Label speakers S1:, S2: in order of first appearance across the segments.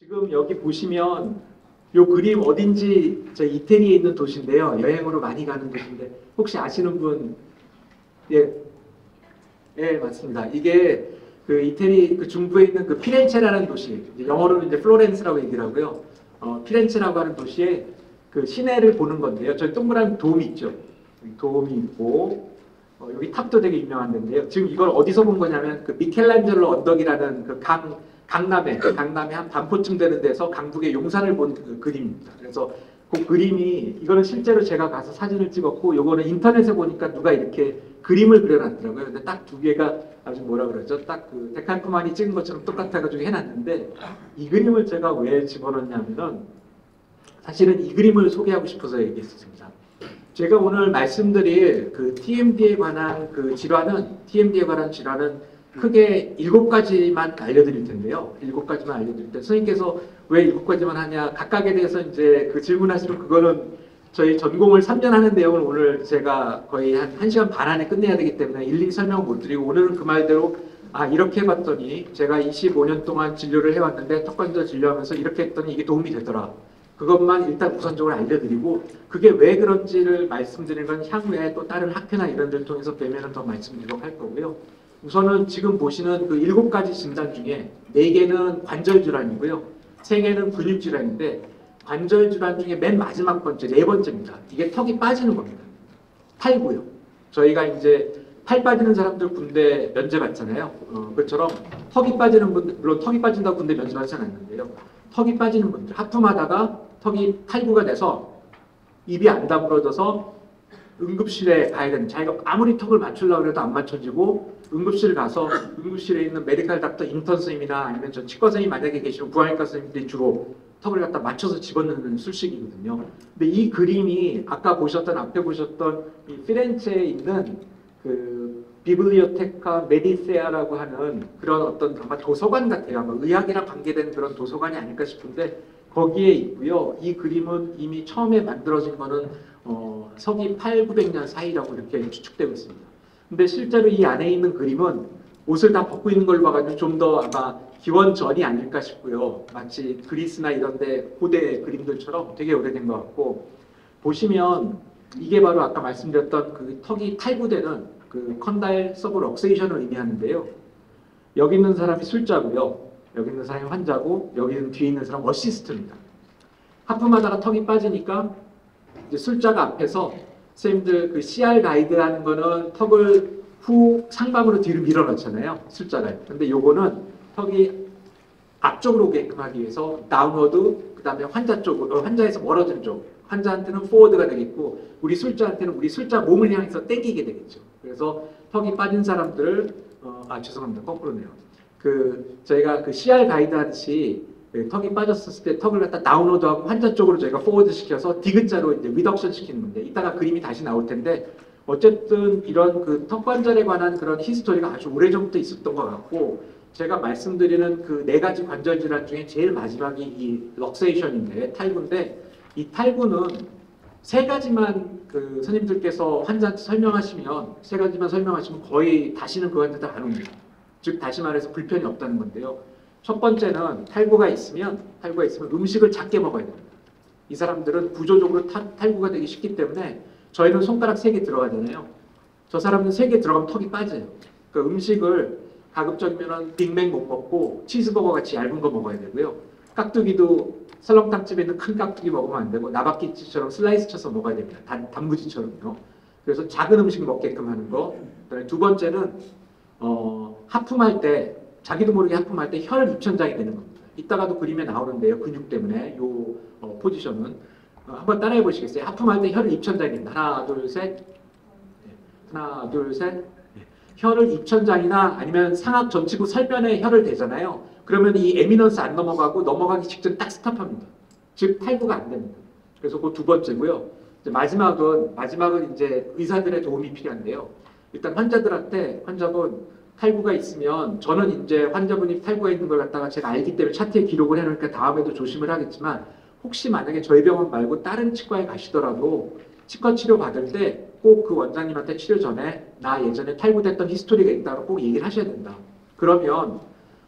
S1: 지금 여기 보시면 요 그림 어딘지 저 이태리에 있는 도시인데요. 여행으로 많이 가는 도시인데 혹시 아시는 분? 예, 예 맞습니다. 이게 그 이태리 그 중부에 있는 그 피렌체라는 도시, 이제 영어로는 이제 플로렌스라고 얘기를 하고요. 피렌체라고 하는 도시에 그 시내를 보는 건데요. 저 동그란 돔이 있죠. 돔이 있고 여기 탑도 되게 유명한 데인데요. 지금 이걸 어디서 본 거냐면 그 미켈란젤로 언덕이라는 그 강남에 한 반포쯤 되는 데서 강북의 용산을 본 그 그림입니다. 그래서 그 그림이 이거는 실제로 제가 가서 사진을 찍었고 요거는 인터넷에 보니까 누가 이렇게 그림을 그려놨더라고요. 근데 딱 두 개가 아주 뭐라 그러죠? 딱 그 데칼코마니 찍은 것처럼 똑같아가지고 해놨는데 이 그림을 제가 왜 집어넣냐면은 사실은 이 그림을 소개하고 싶어서 얘기했습니다. 제가 오늘 말씀드릴 그 TMD에 관한 그 TMD에 관한 질환은 크게 7가지만 알려드릴 텐데요. 7가지만 알려드릴 때 선생님께서 왜 7가지만 하냐 각각에 대해서 이제 그 질문하시면 그거는 저희 전공을 3년 하는 내용을 오늘 제가 거의 한 1시간 반 안에 끝내야 되기 때문에 일일이 설명을 못 드리고 오늘은 그 말대로 이렇게 해봤더니 제가 25년 동안 진료를 해왔는데 턱관절 진료하면서 이렇게 했더니 이게 도움이 되더라. 그것만 일단 우선적으로 알려드리고 그게 왜 그런지를 말씀드리는 건 향후에 또 다른 학회나 이런 데를 통해서 뵈면 더 말씀드리도록 할 거고요. 우선은 지금 보시는 그 7가지 진단 중에 4개는 관절 질환이고요. 3개는 근육 질환인데 관절 질환 중에 맨 마지막 번째, 4번째입니다. 이게 턱이 빠지는 겁니다. 팔고요. 저희가 이제 팔 빠지는 사람들 군대 면제 받잖아요. 그처럼 턱이 빠지는 분들, 물론 턱이 빠진다고 군대 면제 받지 않았는데요. 턱이 빠지는 분들, 하품하다가 턱이 탈구가 돼서 입이 안 다물어져서 응급실에 가야 되는, 자기가 아무리 턱을 맞추려고 해도 안 맞춰지고 응급실 가서 응급실에 있는 메디칼 닥터 인턴 선생님이나 아니면 저 치과 선생님 만약에 계시면 부활과 선생님들이 주로 턱을 갖다 맞춰서 집어넣는 술식이거든요. 근데 이 그림이 아까 보셨던 앞에 보셨던 이 피렌체에 있는 그 비블리오테카 메디세아라고 하는 그런 어떤 아마 도서관 같아요. 아마 의학이랑 관계된 그런 도서관이 아닐까 싶은데 거기에 있고요. 이 그림은 이미 처음에 만들어진 거는 서기 800~900년 사이라고 이렇게 추측되고 있습니다. 근데 실제로 이 안에 있는 그림은 옷을 다 벗고 있는 걸 봐가지고 좀 더 아마 기원전이 아닐까 싶고요. 마치 그리스나 이런데 고대 그림들처럼 되게 오래된 것 같고 보시면 이게 바로 아까 말씀드렸던 그 턱이 탈구되는 그 컨다일 서브럭세이션을 의미하는데요. 여기 있는 사람이 술자고요. 여기 있는 사람이 환자고 여기 있는 뒤에 있는 사람 어시스트입니다. 하품하다가 턱이 빠지니까 이제 술자가 앞에서 선생님들 그 CR 가이드라는 거는 턱을 후 상방으로 뒤로 밀어넣잖아요. 술자가. 근데 요거는 턱이 앞쪽으로 오게끔 하기 위해서 다운워드, 그 다음에 환자 쪽으로, 환자에서 멀어진 쪽, 환자한테는 포워드가 되겠고 우리 술자한테는 우리 술자 몸을 향해서 땡기게 되겠죠. 그래서 턱이 빠진 사람들을 죄송합니다. 거꾸로네요. 그 저희가 그 CR 가이드 하듯이 턱이 빠졌을 때 턱을 갖다 다운로드하고 환자 쪽으로 저희가 포워드 시켜서 디귿자로 이제 리덕션 시키는 건데 이따가 그림이 다시 나올 텐데 어쨌든 이런 그 턱관절에 관한 그런 히스토리가 아주 오래전부터 있었던 것 같고 제가 말씀드리는 그 4가지 관절 질환 중에 제일 마지막이 이 럭세이션인데 탈구인데 이 탈구는 3가지만 그 선생님들께서 환자한테 설명하시면 3가지만 설명하시면 거의 다시는 그 환자들 안 옵니다. 즉 다시 말해서 불편이 없다는 건데요. 첫 번째는 탈구가 있으면 음식을 작게 먹어야 됩니다. 이 사람들은 구조적으로 탈구가 되기 쉽기 때문에 저희는 손가락 3개 들어가잖아요. 저 사람은 3개 들어가면 턱이 빠져요. 그러니까 음식을 가급적이면 빅맥 못 먹고 치즈버거 같이 얇은 거 먹어야 되고요. 깍두기도 설렁탕집에 있는 큰 깍두기 먹으면 안 되고 나박김치처럼 슬라이스 쳐서 먹어야 됩니다. 단무지처럼요. 그래서 작은 음식 먹게끔 하는 거. 그다음에 2번째는 하품할 때 자기도 모르게 하품할 때 혈 입천장이 되는 겁니다. 이따가도 그림에 나오는데요. 근육 때문에 요 포지션은 한번 따라해 보시겠어요? 하품할 때 혈을 입천장이 됩니다. 하나, 둘, 셋. 하나, 둘, 셋. 혈을 입천장이나 아니면 상악 전치구 설변에 혈을 대잖아요. 그러면 이 에미넌스 안 넘어가고 넘어가기 직전 딱 스탑합니다. 즉 탈구가 안 됩니다. 그래서 그 2번째고요. 이제 마지막은 이제 의사들의 도움이 필요한데요. 일단 환자분 탈구가 있으면 저는 이제 환자분이 탈구가 있는 걸 갖다가 제가 알기 때문에 차트에 기록을 해놓으니까 다음에도 조심을 하겠지만 혹시 만약에 저희 병원 말고 다른 치과에 가시더라도 치과 치료 받을 때 꼭 그 원장님한테 치료 전에 나 예전에 탈구됐던 히스토리가 있다고 꼭 얘기를 하셔야 된다. 그러면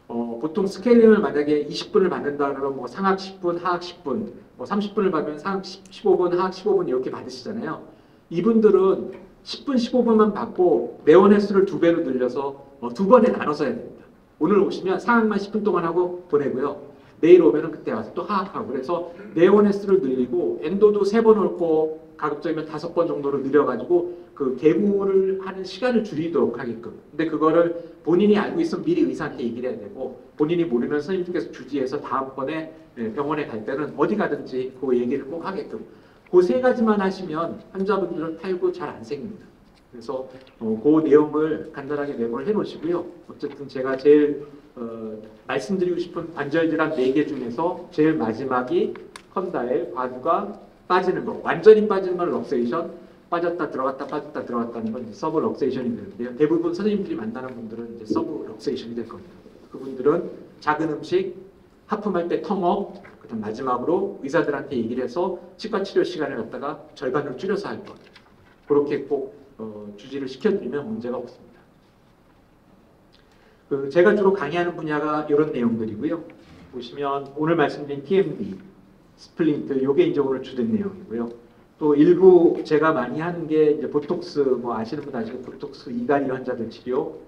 S1: 보통 스케일링을 만약에 20분을 받는다 그러면 뭐 상학 10분, 하학 10분, 뭐 30분을 받으면 상학 15분, 하학 15분 이렇게 받으시잖아요. 이분들은 10분, 15분만 받고 내원 횟수를 2배로 늘려서 2번에 나눠서 해야 됩니다. 오늘 오시면 상학만 10분 동안 하고 보내고요. 내일 오면은 그때 와서 또 하학하고, 그래서 내원 횟수를 늘리고 엔도도 3번 올 거 가급적이면 5번 정도로 늘려가지고 그 개부를 하는 시간을 줄이도록 하게끔. 근데 그거를 본인이 알고 있으면 미리 의사한테 얘기를 해야 되고, 본인이 모르면 선생님께서 주지해서 다음번에 병원에 갈 때는 어디 가든지 그 얘기를 꼭 하게끔. 그 3가지만 하시면 환자분들은 탈구 잘 안 생깁니다. 그래서 그 내용을 간단하게 메모를 해놓으시고요. 어쨌든 제가 제일 말씀드리고 싶은 관절 질환 4개 중에서 제일 마지막이 컨다일, 과부가 빠지는 거. 완전히 빠지는 건 럭세이션, 빠졌다 들어갔다 빠졌다 들어갔다는 건 서브 럭세이션이 되는데요. 대부분 선생님들이 만나는 분들은 이제 서브 럭세이션이 될 겁니다. 그분들은 작은 음식, 하품할 때 텅업, 그다음 마지막으로 의사들한테 얘기를 해서 치과 치료 시간을 갖다가 절반으로 줄여서 할 것. 그렇게 꼭 주지를 시켜드리면 문제가 없습니다. 제가 주로 강의하는 분야가 이런 내용들이고요. 보시면 오늘 말씀드린 TMD, 스플린트, 요게 이제 오늘 주된 내용이고요. 또 일부 제가 많이 하는 게 이제 보톡스, 뭐 아시는 분 아시고 보톡스 이갈이 환자들 치료,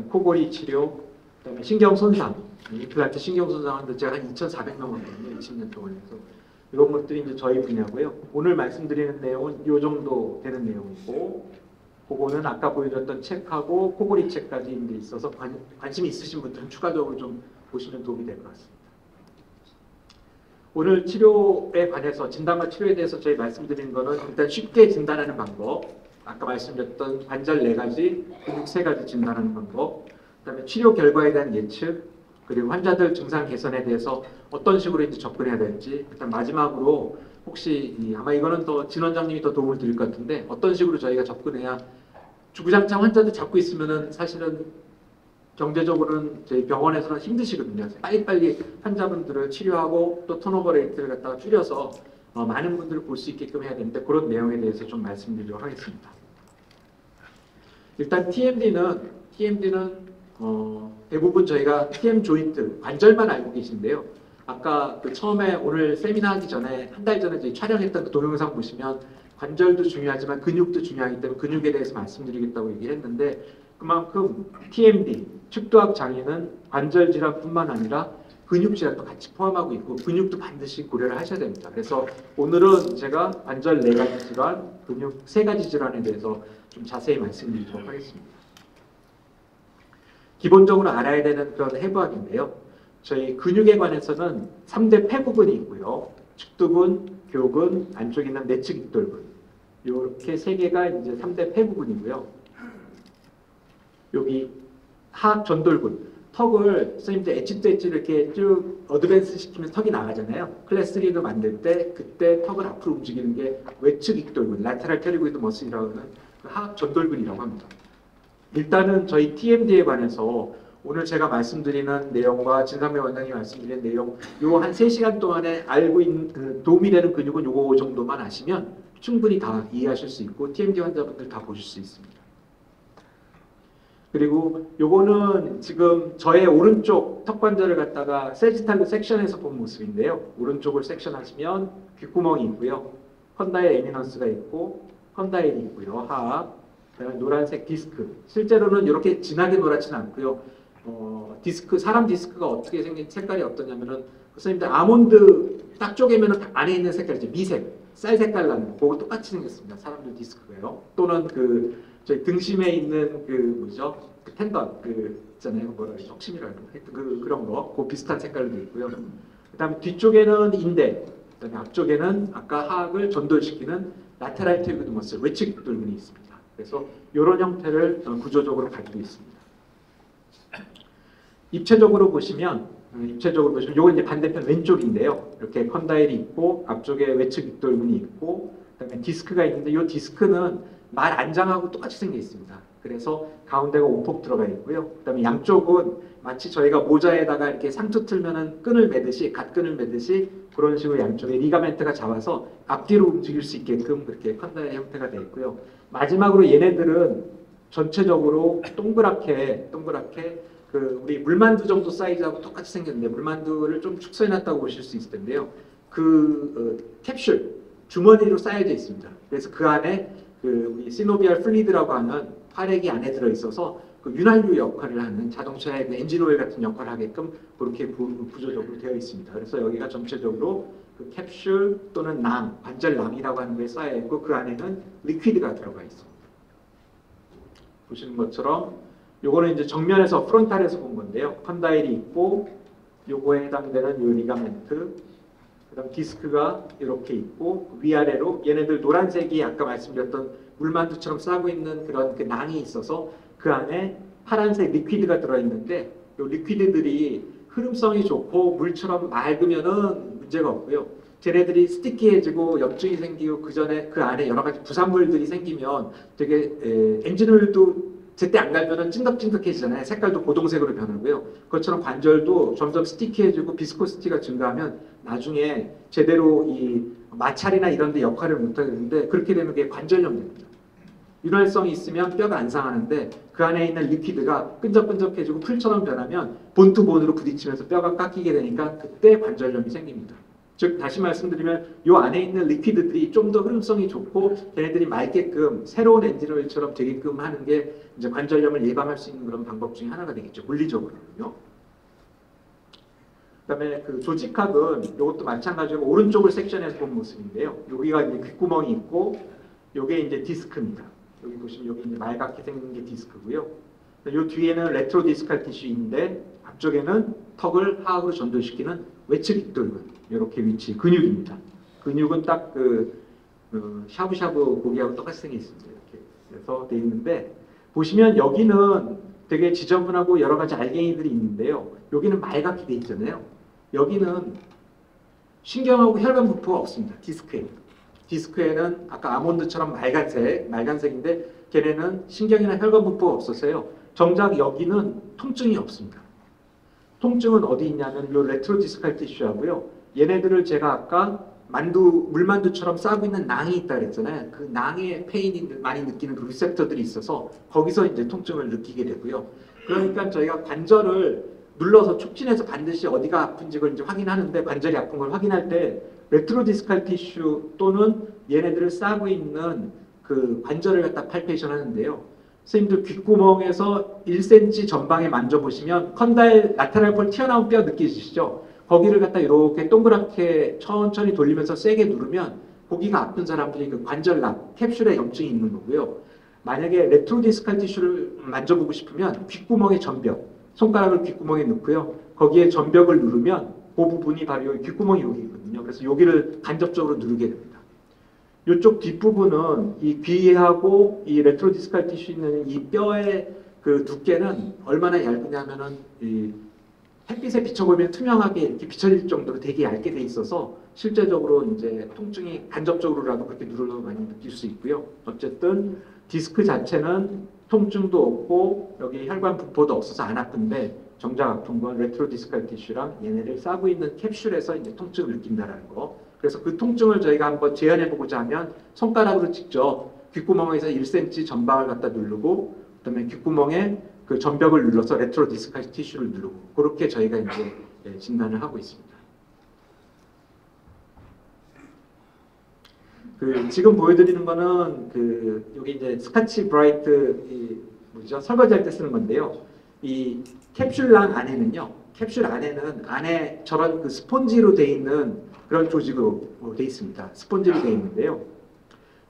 S1: 코골이 치료, 그다음에 신경 손상, 임플란트 신경 손상하는데 제가 한 2,400명 왔거든요. 20년 동안 해서 이런 것들이 이제 저희 분야고요. 오늘 말씀드리는 내용은 요 정도 되는 내용이고, 그거는 아까 보여줬던 책하고 코골이 책까지 이제 있어서 관심 있으신 분들은 추가적으로 좀 보시면 도움이 될 것 같습니다. 오늘 치료에 관해서, 진단과 치료에 대해서 저희 말씀드리는 거는 일단 쉽게 진단하는 방법, 아까 말씀드렸던 관절 4가지, 근육 3가지 진단하는 방법, 그다음에 치료 결과에 대한 예측, 그리고 환자들 증상 개선에 대해서 어떤 식으로 이제 접근해야 될지, 그다음 마지막으로 혹시 아마 이거는 더 진 원장님이 더 도움을 드릴 것 같은데, 어떤 식으로 저희가 접근해야, 주구장창 환자들 잡고 있으면은 사실은 경제적으로는 저희 병원에서는 힘드시거든요. 빨리빨리 환자분들을 치료하고 또 턴오버 레이트를 갖다가 줄여서 많은 분들을 볼 수 있게끔 해야 되는데, 그런 내용에 대해서 좀 말씀드리도록 하겠습니다. 일단 TMD는 대부분 저희가 TM 조인트, 관절만 알고 계신데요. 아까 그 처음에 오늘 세미나 하기 전에, 한 달 전에 저희 촬영했던 그 동영상 보시면 관절도 중요하지만 근육도 중요하기 때문에 근육에 대해서 말씀드리겠다고 얘기를 했는데, 그만큼 TMD, 축도학 장애는 관절 질환뿐만 아니라 근육 질환도 같이 포함하고 있고, 근육도 반드시 고려를 하셔야 됩니다. 그래서 오늘은 제가 관절 4가지 질환, 근육 3가지 질환에 대해서 좀 자세히 말씀드리도록 하겠습니다. 기본적으로 알아야 되는 그런 해부학인데요. 저희 근육에 관해서는 3대 폐부근이 있고요. 측두근, 교근, 안쪽에 있는 내측 익돌근. 이렇게 3개가 이제 3대 폐부근이고요. 여기 하악 전돌근, 턱을 선생님들 엣지 이렇게 쭉 어드밴스 시키면 턱이 나가잖아요. 클래스 3도 만들 때 그때 턱을 앞으로 움직이는 게 외측 익돌근, 라테럴 테리고이드 머슬이라고 하는 하악 전돌근이라고 합니다. 일단은 저희 TMD에 관해서 오늘 제가 말씀드리는 내용과 진상명 원장님이 말씀드리는 내용, 요 한 3시간 동안에 알고 있는 도움이 되는 근육은 요거 정도만 아시면 충분히 다 이해하실 수 있고 TMD 환자분들 다 보실 수 있습니다. 그리고 요거는 지금 저의 오른쪽 턱관절을 갖다가 세지탈로 섹션해서 본 모습인데요. 오른쪽을 섹션하시면 귓구멍이 있고요. 컨다일 에미넌스가 있고 컨다일이 있고요. 하악, 그다음에 노란색 디스크. 실제로는 이렇게 진하게 노랗지는 않고요. 디스크, 사람 디스크가 어떻게 생긴 색깔이 어떠냐면은 선생님들 아몬드 딱 쪼개면은 안에 있는 색깔이죠. 미색, 쌀 색깔 나는 거. 그거 똑같이 생겼습니다. 사람들 디스크가요. 또는 저희 등심에 있는 뭐죠? 그 텐던 있잖아요. 뭐라 그러죠? 척심이라고 하여튼 그런 거. 그 비슷한 색깔도 있고요. 그다음에 뒤쪽에는 인대, 그다음에 앞쪽에는 아까 하악을 전돌시키는 라테랄 테리고이드 머슬, 외측 돌근이 있습니다. 그래서 이런 형태를 구조적으로 가지고 있습니다. 입체적으로 보시면 이건 이제 반대편 왼쪽인데요. 이렇게 컨다일이 있고 앞쪽에 외측 익돌근이 있고, 그다음에 디스크가 있는데 이 디스크는 말 안장하고 똑같이 생겨 있습니다. 그래서 가운데가 오폭 들어가 있고요. 그다음에 양쪽은 마치 저희가 모자에다가 이렇게 상투 틀면은 끈을 매듯이, 갓끈을 매듯이 그런 식으로 양쪽에 리가멘트가 잡아서 앞뒤로 움직일 수 있게끔 그렇게 컨다일 형태가 되어 있고요. 마지막으로 얘네들은 전체적으로 동그랗게 우리 물만두 정도 사이즈하고 똑같이 생겼는데 물만두를 좀 축소해놨다고 보실 수 있을 텐데요. 캡슐 주머니로 쌓여져 있습니다. 그래서 그 안에 우리 시노비알 플리드라고 하는 활액이 안에 들어 있어서 윤활유 역할을 하는 자동차의 엔진 오일 같은 역할을 하게끔 그렇게 구조적으로 되어 있습니다. 그래서 여기가 전체적으로 캡슐 또는 관절낭이라고 하는 거에 쌓여 있고 그 안에는 리퀴드가 들어가 있습니다. 보시는 것처럼 요거는 이제 정면에서 프론탈에서 본 건데요. 컨다일이 있고 요거에 해당되는 요 리가멘트, 그다음 디스크가 이렇게 있고 위아래로 얘네들 노란색이 아까 말씀드렸던 물만두처럼 싸고 있는 그런 낭이 있어서 그 안에 파란색 리퀴드가 들어있는데 이 리퀴드들이 흐름성이 좋고 물처럼 맑으면은 문제가 없고요. 쟤네들이 스티키해지고 염증이 생기고 그 전에 그 안에 여러 가지 부산물들이 생기면 되게 엔진오일도 제때 안 갈면은 찐득찐득해지잖아요. 색깔도 고동색으로 변하고요. 그것처럼 관절도 점점 스티키해지고 비스코시티가 증가하면 나중에 제대로 이 마찰이나 이런 데 역할을 못하게 되는데 그렇게 되면 그게 관절염 됩니다. 윤활성이 있으면 뼈가 안 상하는데 그 안에 있는 리퀴드가 끈적끈적해지고 풀처럼 변하면 본투본으로 부딪히면서 뼈가 깎이게 되니까 그때 관절염이 생깁니다. 즉 다시 말씀드리면 이 안에 있는 리퀴드들이 좀 더 흐름성이 좋고 걔네들이 맑게끔 새로운 엔진오일처럼 되게끔 하는 게 이제 관절염을 예방할 수 있는 그런 방법 중에 하나가 되겠죠. 물리적으로는요. 그다음에 조직학은 이것도 마찬가지로 오른쪽을 섹션에서 본 모습인데요. 여기가 이제 귓구멍이 있고 요게 이제 디스크입니다. 여기 보시면 여기 이제 말갛게 생긴 게 디스크고요. 요 뒤에는 레트로 디스칼 티슈인데 앞쪽에는 턱을 하악으로 전도시키는 외측익돌근 이렇게 위치 근육입니다. 근육은 딱 샤브샤브 고기하고 똑같이 생겨 있습니다. 이렇게 그래서 돼 있는데 보시면 여기는 되게 지저분하고 여러 가지 알갱이들이 있는데요. 여기는 맑게 돼 있잖아요. 여기는 신경하고 혈관 부포가 없습니다. 디스크에는 아까 아몬드처럼 말간색인데 걔네는 신경이나 혈관 부포가 없어서요. 정작 여기는 통증이 없습니다. 통증은 어디 있냐면 이 레트로 디스칼 티슈하고요. 얘네들을 제가 아까 물만두처럼 싸고 있는 낭이 있다 그랬잖아요. 그 낭에 페인이 많이 느끼는 그 리셉터들이 있어서 거기서 이제 통증을 느끼게 되고요. 그러니까 저희가 관절을 눌러서 촉진해서 반드시 어디가 아픈지 그걸 이제 확인하는데 관절이 아픈 걸 확인할 때 레트로 디스칼 티슈 또는 얘네들을 싸고 있는 그 관절을 갖다 팔페이션 하는데요. 선생님들 귓구멍에서 1cm 전방에 만져보시면 컨다일 라테랄 폴 튀어나온 뼈 느끼시죠? 거기를 갖다 이렇게 동그랗게 천천히 돌리면서 세게 누르면 거기가 아픈 사람들이 그 관절낭, 캡슐에 염증이 있는 거고요. 만약에 레트로 디스칼 티슈를 만져보고 싶으면 귓구멍의 전벽, 손가락을 귓구멍에 넣고요. 거기에 전벽을 누르면 그 부분이 바로 여기 귓구멍이 여기거든요. 그래서 여기를 간접적으로 누르게 됩니다. 이쪽 뒷부분은 이 귀하고 이 레트로 디스칼 티슈 있는 이 뼈의 그 두께는 얼마나 얇으냐면은 이 햇빛에 비춰보면 투명하게 이렇게 비춰질 정도로 되게 얇게 돼 있어서 실제적으로 이제 통증이 간접적으로라도 그렇게 누르면 많이 느낄 수 있고요. 어쨌든 디스크 자체는 통증도 없고 여기 혈관 부포도 없어서 안 아픈데 정작 아픈 건 레트로 디스칼 티슈랑 얘네를 싸고 있는 캡슐에서 이제 통증을 느낀다라는 거. 그래서 그 통증을 저희가 한번 재현해 보고자 하면 손가락으로 직접 귓구멍에서 1cm 전방을 갖다 누르고 그다음에 귓구멍에 그 전벽을 눌러서 레트로 디스칼 티슈를 누르고 그렇게 저희가 이제 진단을 하고 있습니다. 지금 보여드리는 거는 여기 이제 스카치 브라이트 설거지할 때 쓰는 건데요. 이 캡슐랑 안에는요. 캡슐 안에는 안에 저런 스폰지로 돼 있는 그런 조직으로 돼 있습니다. 스폰지로 돼 있는데요.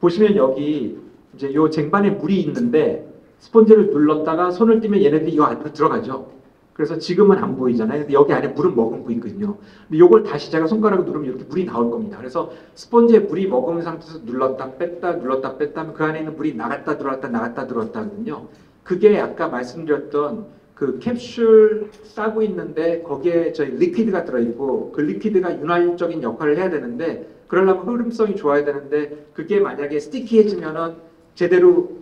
S1: 보시면 여기 이제 요 쟁반에 물이 있는데 스폰지를 눌렀다가 손을 띄면 얘네들이 이 안으로 들어가죠. 그래서 지금은 안 보이잖아요. 근데 여기 안에 물은 머금고 있거든요. 근데 이걸 다시 제가 손가락으로 누르면 이렇게 물이 나올 겁니다. 그래서 스폰지에 물이 머금은 상태에서 눌렀다 뺐다 눌렀다 뺐다 하면 그 안에 있는 물이 나갔다 들어왔다 나갔다 들어왔다 하거든요. 그게 아까 말씀드렸던 그 캡슐 싸고 있는데 거기에 저희 리퀴드가 들어있고 그 리퀴드가 윤활적인 역할을 해야 되는데 그러려면 흐름성이 좋아야 되는데 그게 만약에 스티키해지면은 제대로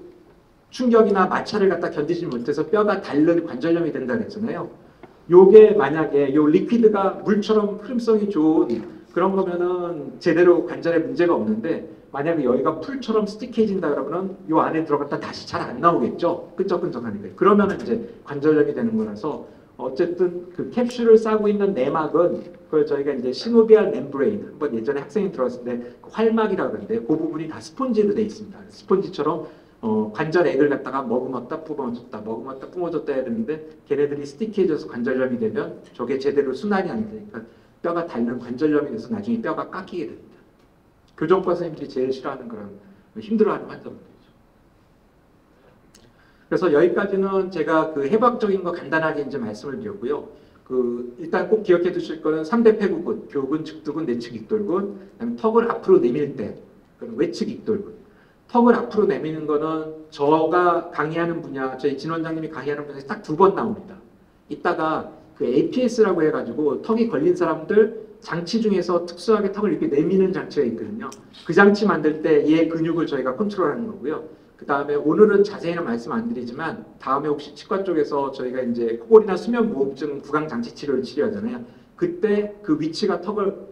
S1: 충격이나 마찰을 갖다 견디지 못해서 뼈가 닳는 관절염이 된다 그랬잖아요. 요게 만약에 요 리퀴드가 물처럼 흐름성이 좋은 그런 거면은 제대로 관절에 문제가 없는데 만약에 여기가 풀처럼 스틱해진다 그러면은 요 안에 들어갔다 다시 잘 안 나오겠죠. 끈적끈적하니까. 그러면은 이제 관절염이 되는 거라서 어쨌든 그 캡슐을 싸고 있는 내막은 그걸 저희가 이제 시노비알 멤브레인 한번 예전에 학생이 들어왔을 때 그 활막이라고 그러는데 그 부분이 다 스폰지로 돼 있습니다. 스폰지처럼 관절액을 갖다가 머금었다 뿜어줬다 머금었다 뿜어줬다 해야 되는데 걔네들이 스틱해져서 관절염이 되면 저게 제대로 순환이 안 되니까 뼈가 닳는 관절염이 돼서 나중에 뼈가 깎이게 됩니다. 교정과 선생님들이 제일 싫어하는 그런 힘들어하는 환자분들이죠. 그래서 여기까지는 제가 그 해부학적인 거 간단하게 이제 말씀을 드렸고요. 그 일단 꼭 기억해 두실 거는 3대 폐구근, 교근, 측두근, 내측 익돌근, 그다음에 턱을 앞으로 내밀 때 그런 외측 익돌근. 턱을 앞으로 내미는 거는 저가 강의하는 분야, 저희 진 원장님이 강의하는 분야에서 딱 2번 나옵니다. 이따가 그 APS라고 해가지고 턱이 걸린 사람들 장치 중에서 특수하게 턱을 이렇게 내미는 장치가 있거든요. 그 장치 만들 때 얘 근육을 저희가 컨트롤하는 거고요. 그 다음에 오늘은 자세히는 말씀 안 드리지만 다음에 혹시 치과 쪽에서 저희가 이제 코골이나 수면무호흡증 구강 장치 치료를 치료하잖아요. 그때 그 위치가 턱을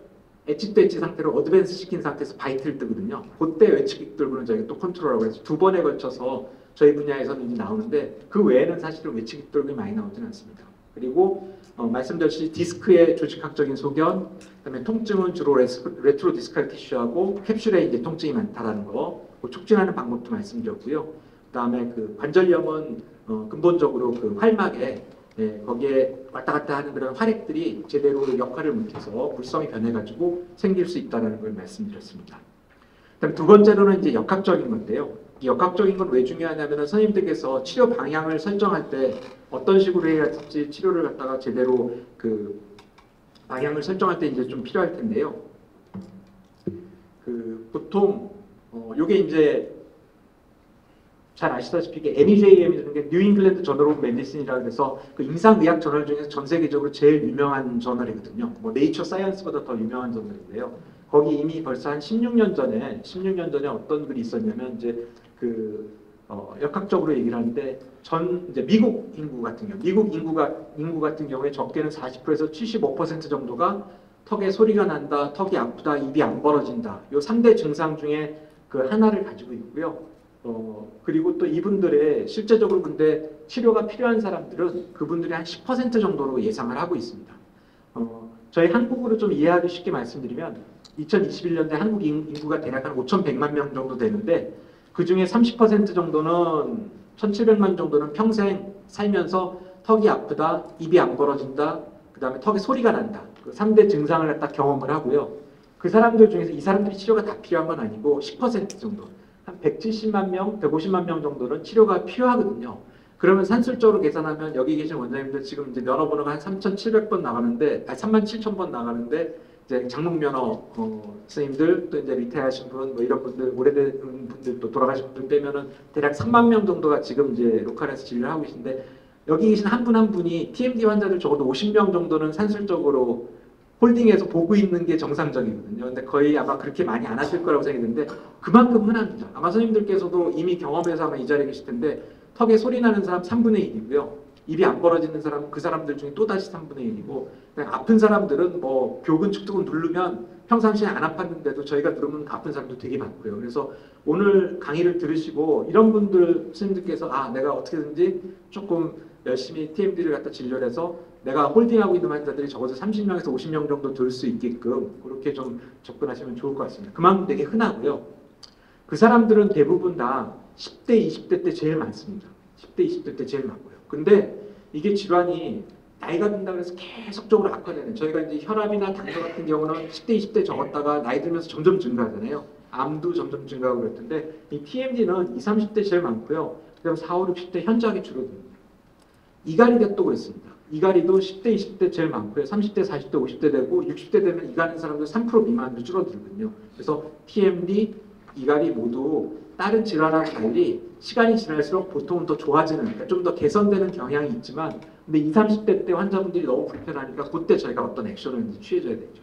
S1: 엣지 상태로 어드밴스 시킨 상태에서 바이트를 뜨거든요. 그때 외측 익돌근을 저희가 또 컨트롤하고 해서 2번에 걸쳐서 저희 분야에서는 이제 나오는데 그 외에는 사실은 외측 익돌근이 많이 나오지는 않습니다. 그리고 말씀드렸듯이 디스크의 조직학적인 소견, 그다음에 통증은 주로 레트로 디스칼 티슈하고 캡슐에 이제 통증이 많다라는 거, 그 촉진하는 방법도 말씀드렸고요. 그다음에 그 관절염은 근본적으로 그 활막에 거기에 왔다 갔다 하는 그런 활액들이 제대로 역할을 못해서 불성이 변해가지고 생길 수 있다는 걸 말씀드렸습니다. 그다음 2번째로는 이제 역학적인 건데요. 이 역학적인 건 왜 중요하냐면은 선생님들께서 치료 방향을 설정할 때 어떤 식으로 해야 할지 치료를 갖다가 제대로 그 방향을 설정할 때 이제 좀 필요할 텐데요. 그 보통 요게 이제 잘 아시다시피 NEJM이라는 게 뉴 잉글랜드 저널 오브 메디슨이라고 해서 그 임상의학 저널 중에서 전 세계적으로 제일 유명한 저널이거든요. 뭐 네이처 사이언스보다 더 유명한 저널인데요. 거기 이미 벌써 한 16년 전에 어떤 글이 있었냐면 이제 그 역학적으로 얘기를 하는데 이제 미국 인구 같은 경우 인구 같은 경우에 적게는 40%에서 75% 정도가 턱에 소리가 난다, 턱이 아프다, 입이 안 벌어진다. 요 3대 증상 중에 그 하나를 가지고 있고요. 그리고 또 이분들의 실제적으로 근데 치료가 필요한 사람들은 그분들이 한 10% 정도로 예상을 하고 있습니다. 저희 한국으로 좀 이해하기 쉽게 말씀드리면 2021년대 한국 인구가 대략 한 5,100만 명 정도 되는데 그 중에 30% 정도는 1,700만 정도는 평생 살면서 턱이 아프다, 입이 안 벌어진다, 그 다음에 턱에 소리가 난다. 그 3대 증상을 딱 경험을 하고요. 그 사람들 중에서 이 사람들이 치료가 다 필요한 건 아니고 10% 정도, 한 170만 명, 150만 명 정도는 치료가 필요하거든요. 그러면 산술적으로 계산하면 여기 계신 원장님들 지금 이제 면허 번호가 한 3,700번 나가는데, 37,000번 나가는데 이제 장롱 면허 선생님들 또 이제 리타이어하신 분, 뭐 이런 분들, 오래된 분들 또 돌아가신 분들 빼면은 대략 3만 명 정도가 지금 이제 로컬에서 진료를 하고 계신데 여기 계신 한 분 한 분이 TMD 환자들 적어도 50명 정도는 산술적으로 홀딩해서 보고 있는 게 정상적이거든요. 근데 거의 아마 그렇게 많이 안 하실 거라고 생각했는데 그만큼 흔합니다. 아마 선생님들께서도 이미 경험해서 아마 이 자리에 계실 텐데 턱에 소리 나는 사람 3분의 1이고요. 입이 안 벌어지는 사람은 그 사람들 중에 또다시 3분의 1이고 아픈 사람들은 뭐 교근, 측두근 누르면 평상시에 안 아팠는데도 저희가 누르면 아픈 사람도 되게 많고요. 그래서 오늘 강의를 들으시고 이런 분들 선생님들께서 내가 어떻게든지 조금 열심히 TMD를 갖다 진료를 해서 내가 홀딩하고 있는 환자들이 적어도 30명에서 50명 정도 들 수 있게끔 그렇게 좀 접근하시면 좋을 것 같습니다. 그만큼 되게 흔하고요. 그 사람들은 대부분 다 10대, 20대 때 제일 많습니다. 10대, 20대 때 제일 많고요. 근데 이게 질환이 나이가 든다고 해서 계속적으로 악화되는, 저희가 이제 혈압이나 당뇨 같은 경우는 10대, 20대 적었다가 나이 들면서 점점 증가하잖아요. 암도 점점 증가하고 그랬는데 이 TMD는 20, 30대 제일 많고요. 그다음 4, 5, 60대 현저하게 줄어듭니다. 이갈이가 또 그랬습니다. 이갈이도 10대, 20대 제일 많고요. 30대, 40대, 50대 되고 60대 되면 이갈인 사람들 3% 미만으로 줄어들거든요. 그래서 TMD, 이갈이 모두 다른 질환하고 달리 시간이 지날수록 보통은 더 좋아지는, 그러니까 좀 더 개선되는 경향이 있지만 근데 20, 30대 때 환자분들이 너무 불편하니까 그때 저희가 어떤 액션을 취해줘야 되죠.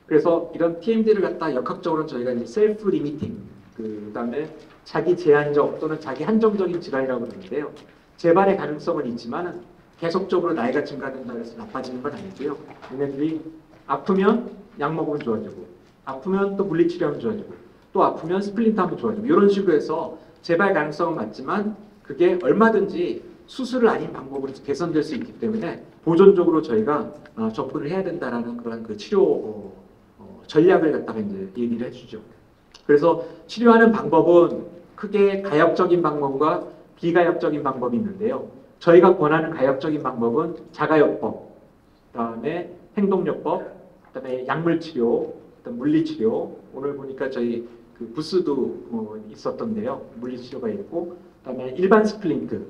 S1: 그래서 이런 TMD를 갖다 역학적으로 저희가 이제 셀프 리미팅, 그다음에 자기 제한적 또는 자기 한정적인 질환이라고 그러는데요. 재발의 가능성은 있지만 계속적으로 나이가 증가된다고 해서 나빠지는 건 아니고요. 얘네들이 아프면 약 먹으면 좋아지고 아프면 또 물리치료하면 좋아지고 또 아프면 스플린트 하면 좋아지고 이런 식으로 해서 재발 가능성은 맞지만 그게 얼마든지 수술을 아닌 방법으로 개선될 수 있기 때문에 보존적으로 저희가 접근을 해야 된다라는 그런 그 치료 전략을 갖다가 이제 얘기를 해주죠. 그래서 치료하는 방법은 크게 가역적인 방법과 비가역적인 방법이 있는데요. 저희가 권하는 가역적인 방법은 자가요법, 그다음에 행동요법, 그다음에 약물치료, 그다음 물리치료. 오늘 보니까 저희 그 부스도 있었던데요. 물리치료가 있고, 그다음에 일반 스플린트,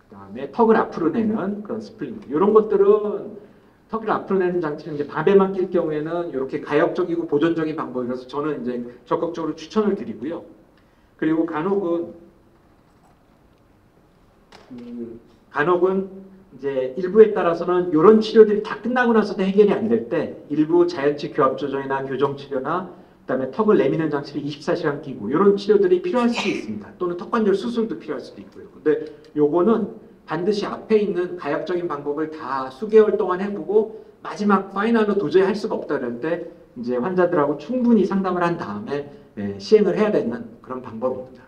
S1: 그다음에 턱을 앞으로 내는 그런 스플린트. 이런 것들은 턱을 앞으로 내는 장치는 이제 밥에만 낄 경우에는 이렇게 가역적이고 보존적인 방법이라서 저는 이제 적극적으로 추천을 드리고요. 그리고 간혹은 이제 일부에 따라서는 이런 치료들이 다 끝나고 나서도 해결이 안 될 때 일부 자연치 교합 조정이나 교정 치료나 그다음에 턱을 내미는 장치를 24시간 끼고 이런 치료들이 필요할 수도 있습니다. 또는 턱관절 수술도 필요할 수도 있고요. 근데 요거는 반드시 앞에 있는 가역적인 방법을 다 수개월 동안 해보고 마지막 파이널로 도저히 할 수가 없다 그럴 때 이제 환자들하고 충분히 상담을 한 다음에 시행을 해야 되는 그런 방법입니다.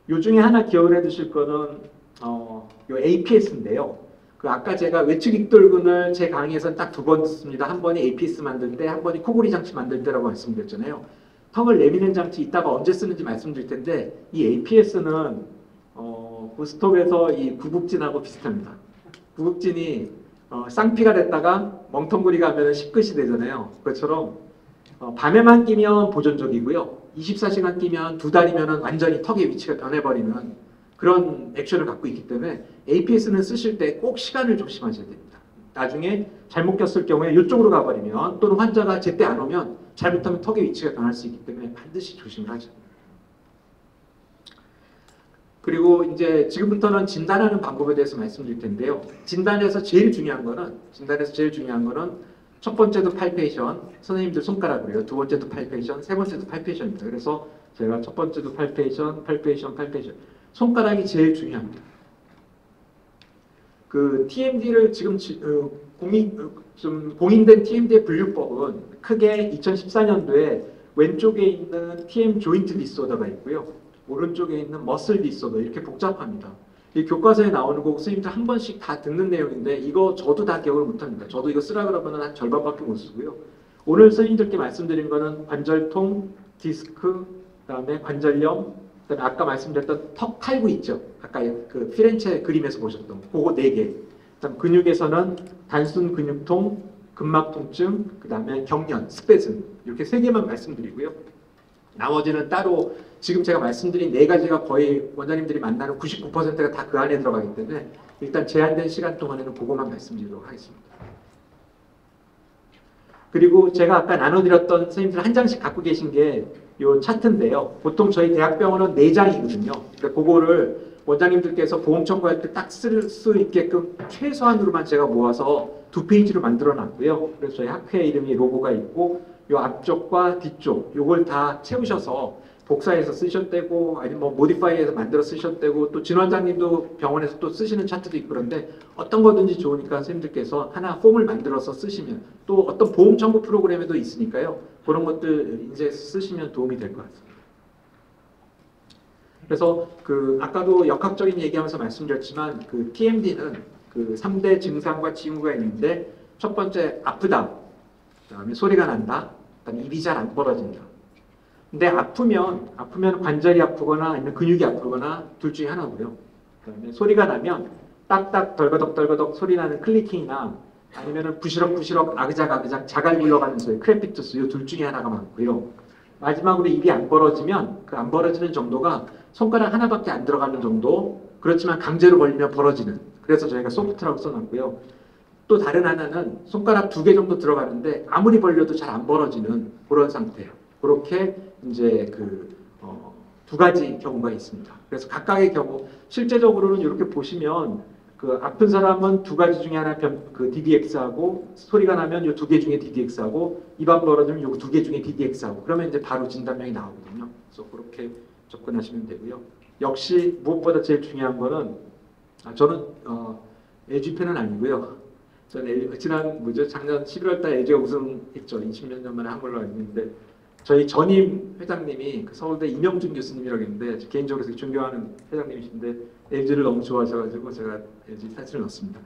S1: 요 중에 하나 기억을 해두실 거는 요 APS인데요. 그 아까 제가 외측 익돌근을 제 강의에서는 딱 두 번 씁니다. 한 번이 APS 만들 때, 한 번이 코골이 장치 만들 때라고 말씀드렸잖아요. 턱을 내미는 장치 이따가 언제 쓰는지 말씀드릴 텐데 이 APS는 고스톱에서 이 구국진하고 비슷합니다. 구국진이 쌍피가 됐다가 멍텅구리가 하면 10끝이 되잖아요. 그것처럼 밤에만 끼면 보존적이고요. 24시간 끼면 두 달이면 완전히 턱의 위치가 변해버리는 그런 액션을 갖고 있기 때문에 APS는 쓰실 때 꼭 시간을 조심하셔야 됩니다. 나중에 잘못 꼈을 경우에 이쪽으로 가버리면 또는 환자가 제때 안 오면 잘못하면 턱의 위치가 변할 수 있기 때문에 반드시 조심을 하셔야 됩니다. 그리고 이제 지금부터는 진단하는 방법에 대해서 말씀드릴 텐데요. 진단에서 제일 중요한 거는 첫 번째도 팔페이션, 선생님들 손가락으로요. 두 번째도 팔페이션, 세 번째도 팔페이션입니다. 그래서 제가 첫 번째도 팔페이션. 손가락이 제일 중요합니다. 그 TMD를 지금 공인된 TMD의 분류법은 크게 2014년도에 왼쪽에 있는 TM 조인트 디소더가 있고요. 오른쪽에 있는 머슬 디소더 이렇게 복잡합니다. 이 교과서에 나오는 거 선생님들 한 번씩 다 듣는 내용인데 이거 저도 다 기억을 못합니다. 저도 이거 쓰라 그러면 한 절반밖에 못 쓰고요. 오늘 선생님들께 말씀드린 거는 관절통, 디스크, 그다음에 관절염, 그다음에 아까 말씀드렸던 턱 탈구 있죠. 아까 그 피렌체 그림에서 보셨던 그거 4개. 그다음 근육에서는 단순 근육통, 근막 통증, 그다음에 경련, 스패즘 이렇게 3개만 말씀드리고요. 나머지는 따로 지금 제가 말씀드린 4가지가 거의 원장님들이 만나는 99%가 다 그 안에 들어가기 때문에 일단 제한된 시간 동안에는 그것만 말씀드리도록 하겠습니다. 그리고 제가 아까 나눠드렸던 선생님들 한 장씩 갖고 계신 게 이 차트인데요. 보통 저희 대학병원은 4장이거든요. 그러니까 그거를 원장님들께서 보험 청구할 때 딱 쓸 수 있게끔 최소한으로만 제가 모아서 2페이지로 만들어 놨고요. 그래서 저희 학회 이름이 로고가 있고 요 앞쪽과 뒤쪽 요걸 다 채우셔서 복사해서 쓰셨대고 아니면 뭐 모디파이해서 만들어 쓰셨대고 또 진 원장님도 병원에서 또 쓰시는 차트도 있고 그런데 어떤 거든지 좋으니까 선생님들께서 하나 폼을 만들어서 쓰시면 또 어떤 보험 청구 프로그램에도 있으니까요. 그런 것들 이제 쓰시면 도움이 될 것 같습니다. 그래서 그 아까도 역학적인 얘기하면서 말씀드렸지만 그 TMD는 그 3대 증상과 징후가 있는데 첫 번째 아프다, 그다음에 소리가 난다, 그다음에 입이 잘 안 벌어진다. 근데 아프면 관절이 아프거나 아니면 근육이 아프거나 둘 중에 하나고요. 그다음에 소리가 나면 딱딱 덜거덕 소리 나는 클리킹이나 아니면은 부시럭부시럭 아그작 자갈 굴러가는 소리, 크레피투스 이 둘 중에 하나가 많고요. 마지막으로 입이 안 벌어지면 그 안 벌어지는 정도가 손가락 하나밖에 안 들어가는 정도. 그렇지만 강제로 벌리면 벌어지는. 그래서 저희가 소프트라고 써놨고요. 또 다른 하나는 손가락 2개 정도 들어가는데 아무리 벌려도 잘 안 벌어지는 그런 상태예요. 그렇게 이제 두 가지 경우가 있습니다. 그래서 각각의 경우 실제적으로는 이렇게 보시면 그 아픈 사람은 2가지 중에 하나 그 DDX하고 소리가 나면 이 2개 중에 DDX하고 입 안 벌어지면 이 2개 중에 DDX하고 그러면 이제 바로 진단명이 나오거든요. 그래서 그렇게 접근하시면 되고요. 역시 무엇보다 제일 중요한 거는 저는 LG 팬은 아니고요. 저는 작년 11월달 LG가 우승했죠. 20몇 년 만에 한 걸로 알고 있는데 저희 전임 회장님이 그 서울대 이명준 교수님이라고 있는데 개인적으로 되게 존경하는 회장님이신데 LG를 너무 좋아하셔가지고 제가 LG 사진을 넣었습니다.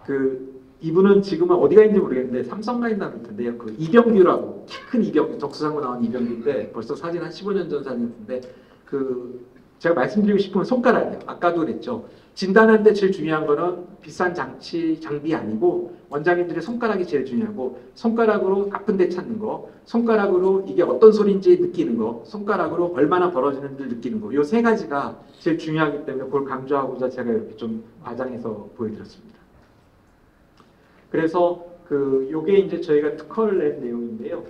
S1: 그 이분은 지금은 어디가 있는지 모르겠는데 삼성라인 나올 텐데요. 그 이병규라고 키 큰 이병규 덕수상고 나온 이병규인데 벌써 사진 한 15년 전 사진인데 그 제가 말씀드리고 싶은 건 손가락이에요. 아까도 그랬죠. 진단할 때 제일 중요한 거는 비싼 장비 아니고 원장님들의 손가락이 제일 중요하고 손가락으로 아픈 데 찾는 거, 손가락으로 이게 어떤 소리인지 느끼는 거, 손가락으로 얼마나 벌어지는지 느끼는 거, 이 세 가지가 제일 중요하기 때문에 그걸 강조하고자 제가 이렇게 좀 과장해서 보여드렸습니다. 그래서 요게 이제 저희가 특허를 낸 내용인데요.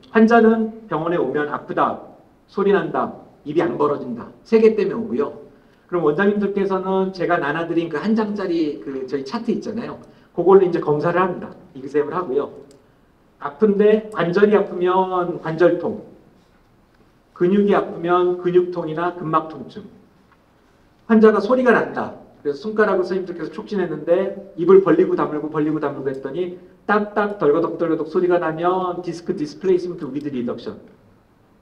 S1: 환자는 병원에 오면 아프다, 소리 난다, 입이 안 벌어진다, 세 개 때문에 오고요. 그럼 원장님들께서는 제가 나눠드린 그 한 장짜리 저희 차트 있잖아요. 그걸로 이제 검사를 합니다. 익셈을 하고요. 아픈데 관절이 아프면 관절통, 근육이 아프면 근육통이나 근막 통증. 환자가 소리가 난다. 그래서 손가락으로 선생님들께서 촉진했는데 입을 벌리고 다물고 했더니 딱딱 덜거덕 소리가 나면 디스크 디스플레이스먼트 위드 리덕션.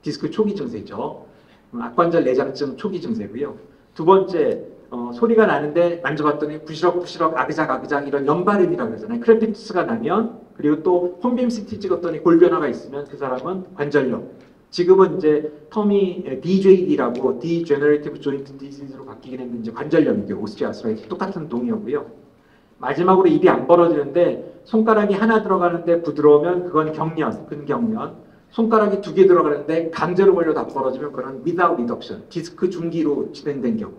S1: 디스크 초기 증세죠. 악관절 내장증 초기 증세고요. 두 번째, 소리가 나는데 만져봤더니 부시럭부시럭 아그작 이런 연발음이라고 그러잖아요. 크레피투스가 나면, 그리고 또 홈빔 CT 찍었더니 골변화가 있으면 그 사람은 관절염. 지금은 이제 텀이 DJD라고 Degenerative Joint Disease로 바뀌긴 했는데 이제 관절염이죠. 오스티오아스라이티스 똑같은 동의어고요. 마지막으로 입이 안 벌어지는데 손가락이 하나 들어가는데 부드러우면 그건 경련, 근경련. 손가락이 두 개 들어가는데 강제로 벌려도 안 벌어지면 그건 without reduction, 디스크 중기로 진행된 경우.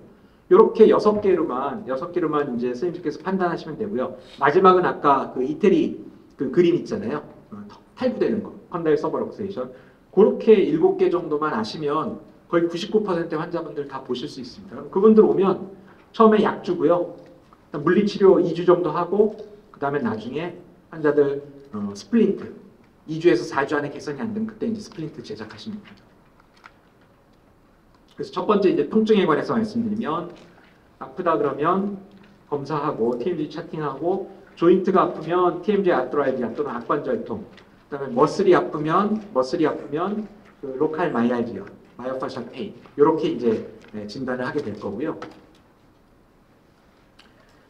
S1: 이렇게 6개로만 이제 선생님께서 판단하시면 되고요. 마지막은 아까 그 이태리 그 그림 있잖아요. 탈부되는 거, 컨다일 서버럭세이션. 그렇게 7개 정도만 아시면 거의 99%의 환자분들 다 보실 수 있습니다. 그분들 오면 처음에 약 주고요. 물리치료 2주 정도 하고 그 다음에 나중에 환자들 스플린트 2주에서 4주 안에 개선이 안 되면 그때 이제 스플린트 제작하시면 됩니다. 그래서 첫 번째 이제 통증에 관해서 말씀드리면 아프다 그러면 검사하고 TMJ 차팅하고 조인트가 아프면 TMJ 아트로알기아 또는 악관절통. 그다음에 머슬이 아프면 그 로컬 마이알지아, 마이오파셜 페인 이렇게 이제 진단을 하게 될 거고요.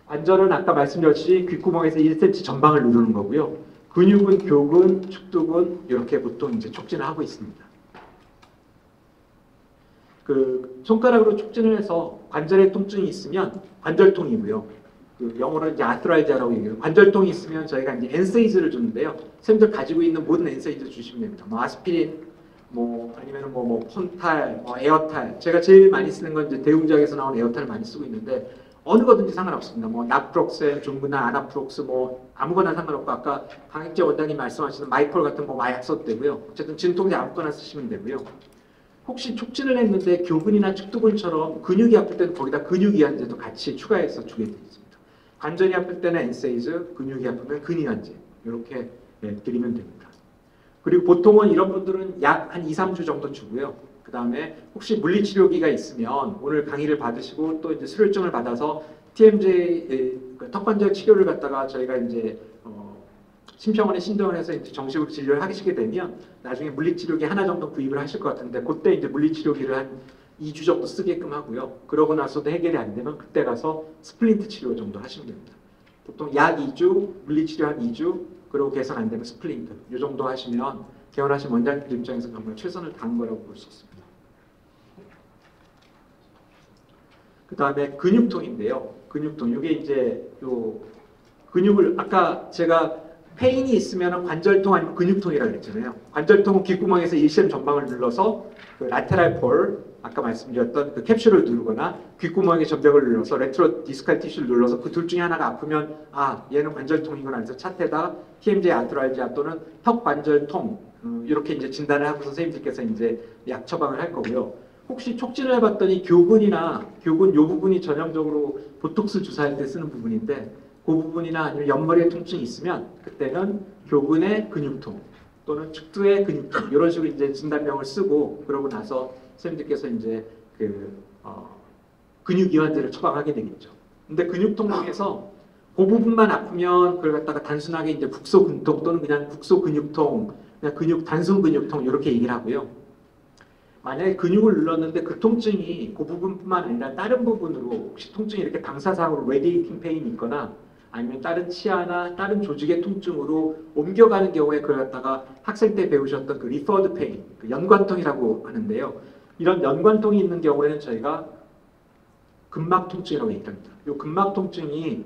S1: 관절은 아까 말씀드렸듯이 귓구멍에서 1cm 전방을 누르는 거고요. 근육은 교근, 축두근 이렇게 보통 이제 촉진을 하고 있습니다. 그 손가락으로 촉진을 해서 관절에 통증이 있으면 관절통이고요. 그 영어로 이제 아트랄지아라고 얘기해요. 관절통이 있으면 저희가 이제 엔세이즈를 주는데요. 선생님들 가지고 있는 모든 엔세이즈 주시면 됩니다. 뭐 아스피린, 뭐 아니면 뭐 폰탈, 뭐 에어탈. 제가 제일 많이 쓰는 건 이제 대웅작에서 나온 에어탈을 많이 쓰고 있는데 어느 거든지 상관없습니다. 뭐 나프록센, 중구나 아나프록스 뭐 아무거나 상관없고 아까 강익재 원장님 말씀하시는 마이폴 같은 거 많이 써도 되고요. 어쨌든 진통제 아무거나 쓰시면 되고요. 혹시 촉진을 했는데 교근이나 축두근처럼 근육이 아플 때는 거기다 근육이완제도 같이 추가해서 주게 되어 있습니다. 관절이 아플 때는 엔세이즈, 근육이 아프면 근이완제 이렇게 드리면 됩니다. 그리고 보통은 이런 분들은 약 한 2, 3주 정도 주고요. 그 다음에 혹시 물리치료기가 있으면 오늘 강의를 받으시고 또 이제 수료증을 받아서 TMJ 턱관절 치료를 갖다가 저희가 이제 심평원에 신청을 해서 이제 정식으로 진료를 하시게 되면 나중에 물리치료기 하나 정도 구입을 하실 것 같은데 그때 이제 물리치료기를 한 2주 정도 쓰게끔 하고요. 그러고 나서도 해결이 안 되면 그때 가서 스플린트 치료 정도 하시면 됩니다. 보통 약 2주, 물리치료 한 2주, 그리고 개선 안 되면 스플린트 이 정도 하시면 개원하신 원장님들 입장에서 정말 최선을 다한 거라고 볼 수 있습니다. 그 다음에 근육통인데요. 근육통 이게 이제 요 근육을 아까 제가 페인이 있으면 관절통 아니면 근육통이라고 했잖아요. 관절통은 귓구멍에서 1cm 전방을 눌러서 그 라테랄 폴 아까 말씀드렸던 그 캡슐을 누르거나 귓구멍의 전벽을 눌러서 레트로 디스칼 티슈를 눌러서 그 둘 중에 하나가 아프면 아 얘는 관절통이구나 해서 차트에다 TMJ 아트랄지아 또는 턱 관절통 이렇게 이제 진단을 하고 선생님들께서 이제 약 처방을 할 거고요. 혹시 촉진을 해봤더니 교근 요 부분이 전형적으로 보톡스 주사할 때 쓰는 부분인데 그 부분이나 아니면 옆머리에 통증이 있으면 그때는 교근의 근육통 또는 축두의 근육통 이런 식으로 이제 진단명을 쓰고 그러고 나서 선생님들께서 이제 근육 이완제를 처방하게 되겠죠. 근데 근육통 중에서 그 부분만 아프면 그걸 갖다가 단순하게 이제 국소 근통 또는 그냥 국소 근육통 그냥 단순 근육통 이렇게 얘기를 하고요. 만약에 근육을 눌렀는데 그 통증이 그 부분뿐만 아니라 다른 부분으로 혹시 통증이 이렇게 방사상으로 레디에이팅 페인이 있거나 아니면 다른 치아나 다른 조직의 통증으로 옮겨가는 경우에 그걸 갖다가 학생 때 배우셨던 그 리퍼드 페인, 그 연관통이라고 하는데요. 이런 연관통이 있는 경우에는 저희가 근막 통증이라고 얘기합니다. 이 근막 통증이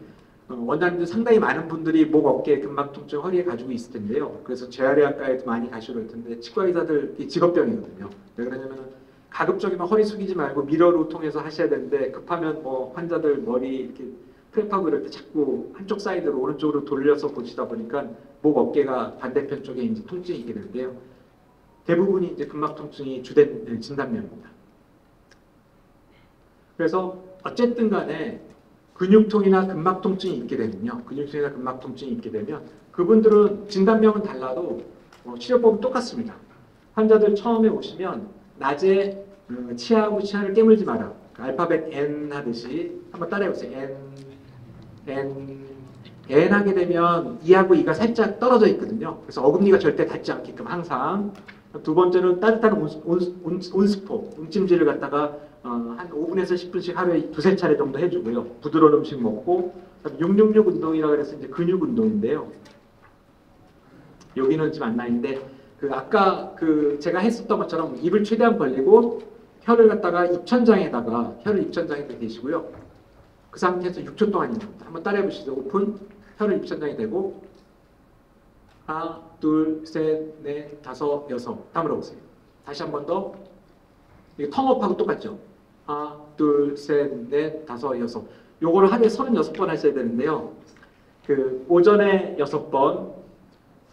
S1: 원장님들 상당히 많은 분들이 목, 어깨, 근막 통증, 허리에 가지고 있을 텐데요. 그래서 재활의학과에도 많이 가시고 할 텐데 치과 의사들 직업병이거든요. 왜 그러냐면 가급적이면 허리 숙이지 말고 미러로 통해서 하셔야 되는데 급하면 뭐 환자들 머리 이렇게 크랩하고 이럴 때 자꾸 한쪽 사이드로 오른쪽으로 돌려서 보시다 보니까 목, 어깨가 반대편 쪽에 이제 통증이 있게 되는데요. 대부분이 이제 근막 통증이 주된 진단명입니다. 그래서 어쨌든 간에 근육통이나 근막 통증이 있게 되면요. 근육통이나 근막 통증이 있게 되면 그분들은 진단명은 달라도 치료법은 똑같습니다. 환자들 처음에 오시면 낮에 치아하고 치아를 깨물지 마라. 알파벳 N 하듯이 한번 따라해보세요. N 하게 되면 E하고 E가 살짝 떨어져 있거든요. 그래서 어금니가 절대 닿지 않게끔 항상. 두 번째는 따뜻한 온스포, 응찜질을 갖다가 한 5분에서 10분씩 하루에 두세 차례 정도 해주고요. 부드러운 음식 먹고 666 운동이라고 해서 이제 근육 운동인데요. 여기는 지금 안 나있는데 아까 제가 했었던 것처럼 입을 최대한 벌리고 혀를 갖다가 혀를 입천장에 대시고요. 그 상태에서 6초 동안 입니다. 한번 따라해 보시죠. 오픈. 혀를 입천장에 대고 하나, 둘, 셋, 넷, 다섯, 여섯. 다음으로 보세요. 다시 한 번 더. 이게 텅업하고 똑같죠? 하나, 둘, 셋, 넷, 다섯, 여섯. 요거를 하루에 36번 하셔야 되는데요. 오전에 6번,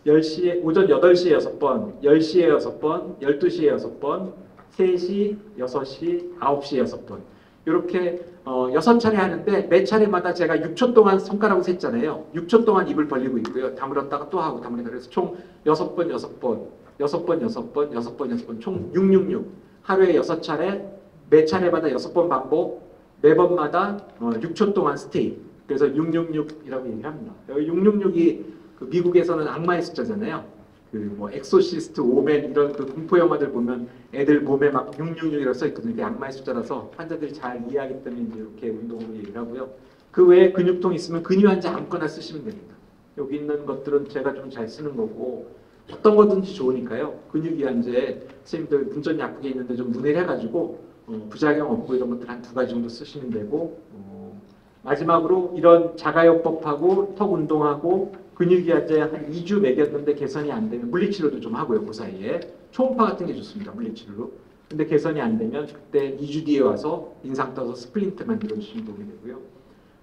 S1: 10시에, 오전 8시에 6번, 10시에 6번, 12시에 6번, 3시, 6시, 9시에 6번. 이렇게 6차례 하는데 매 차례마다 제가 6초 동안 손가락을 셌잖아요. 6초 동안 입을 벌리고 있고요. 다물었다가 또 하고 다물었다가 그래서 총 6번, 6번, 6번, 6번, 6번, 6번, 총 666. 하루에 6차례, 매 차례마다 6번 반복, 매번마다 6초 동안 스테이. 그래서 666이라고 얘기합니다. 여기 666이 미국에서는 악마의 숫자잖아요. 뭐 엑소시스트, 오맨 이런 공포 영화들 보면 애들 몸에 막 666이라고 써 있거든요. 그게 악마의 숫자라서 환자들이 잘 이해하기 때문에 이제 이렇게 운동으로 얘기를 하고요. 그 외에 근육통 있으면 근유환제 아무거나 쓰시면 됩니다. 여기 있는 것들은 제가 좀 잘 쓰는 거고 어떤 거든지 좋으니까요. 근육이완제 선생님들 문전 약국에 있는데 좀 문의를 해가지고 부작용 없고 이런 것들 한 2가지 정도 쓰시면 되고 마지막으로 이런 자가요법하고 턱 운동하고 근육이완제 한 2주 먹였는데 개선이 안 되면 물리치료도 좀 하고요. 그 사이에 초음파 같은 게 좋습니다. 물리치료로. 근데 개선이 안 되면 그때 2주 뒤에 와서 인상 떠서 스플린트 만들어주시면 도움이 되고요.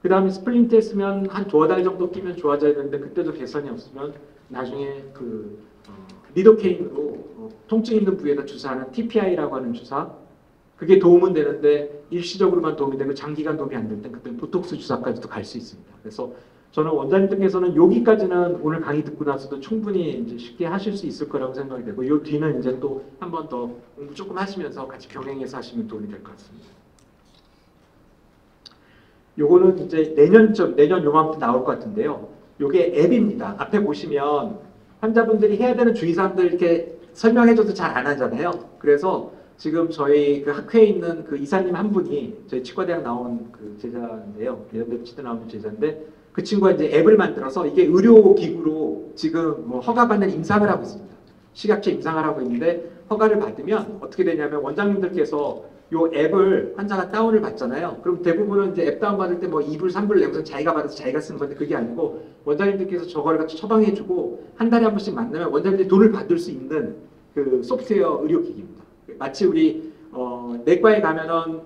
S1: 그 다음에 스플린트 했으면 한 2달 정도 끼면 좋아져야 되는데 그때도 개선이 없으면 나중에 리도케인으로 통증 있는 부위에다 주사하는 TPI라고 하는 주사 그게 도움은 되는데 일시적으로만 도움이 되고 장기간 도움이 안 될 땐 그때 보톡스 주사까지도 갈 수 있습니다. 그래서 저는 원장님들께서는 여기까지는 오늘 강의 듣고 나서도 충분히 이제 쉽게 하실 수 있을 거라고 생각이 되고 이 뒤는 이제 또 한 번 더 공부 조금 하시면서 같이 병행해서 하시면 도움이 될 것 같습니다. 요거는 이제 내년 요맘때 나올 것 같은데요. 요게 앱입니다. 앞에 보시면 환자분들이 해야 되는 주의사항들 이렇게 설명해줘도 잘 안 하잖아요. 그래서 지금 저희 학회에 있는 이사님 한 분이 저희 치과대학 나온 제자인데요. 예전부터 치대 나온 제자인데 그 친구가 이제 앱을 만들어서 이게 의료기구로 지금 허가받는 임상을 하고 있습니다. 식약처 임상을 하고 있는데 허가를 받으면 어떻게 되냐면 원장님들께서 요 앱을 환자가 다운을 받잖아요. 그럼 대부분은 이제 앱 다운 받을 때 2불, 3불 내면서 자기가 받아서 자기가 쓰는 건데 그게 아니고 원장님들께서 저거를 같이 처방해주고 한 달에 한 번씩 만나면 원장님들이 돈을 받을 수 있는 소프트웨어 의료기기입니다. 마치 우리 내과에 가면은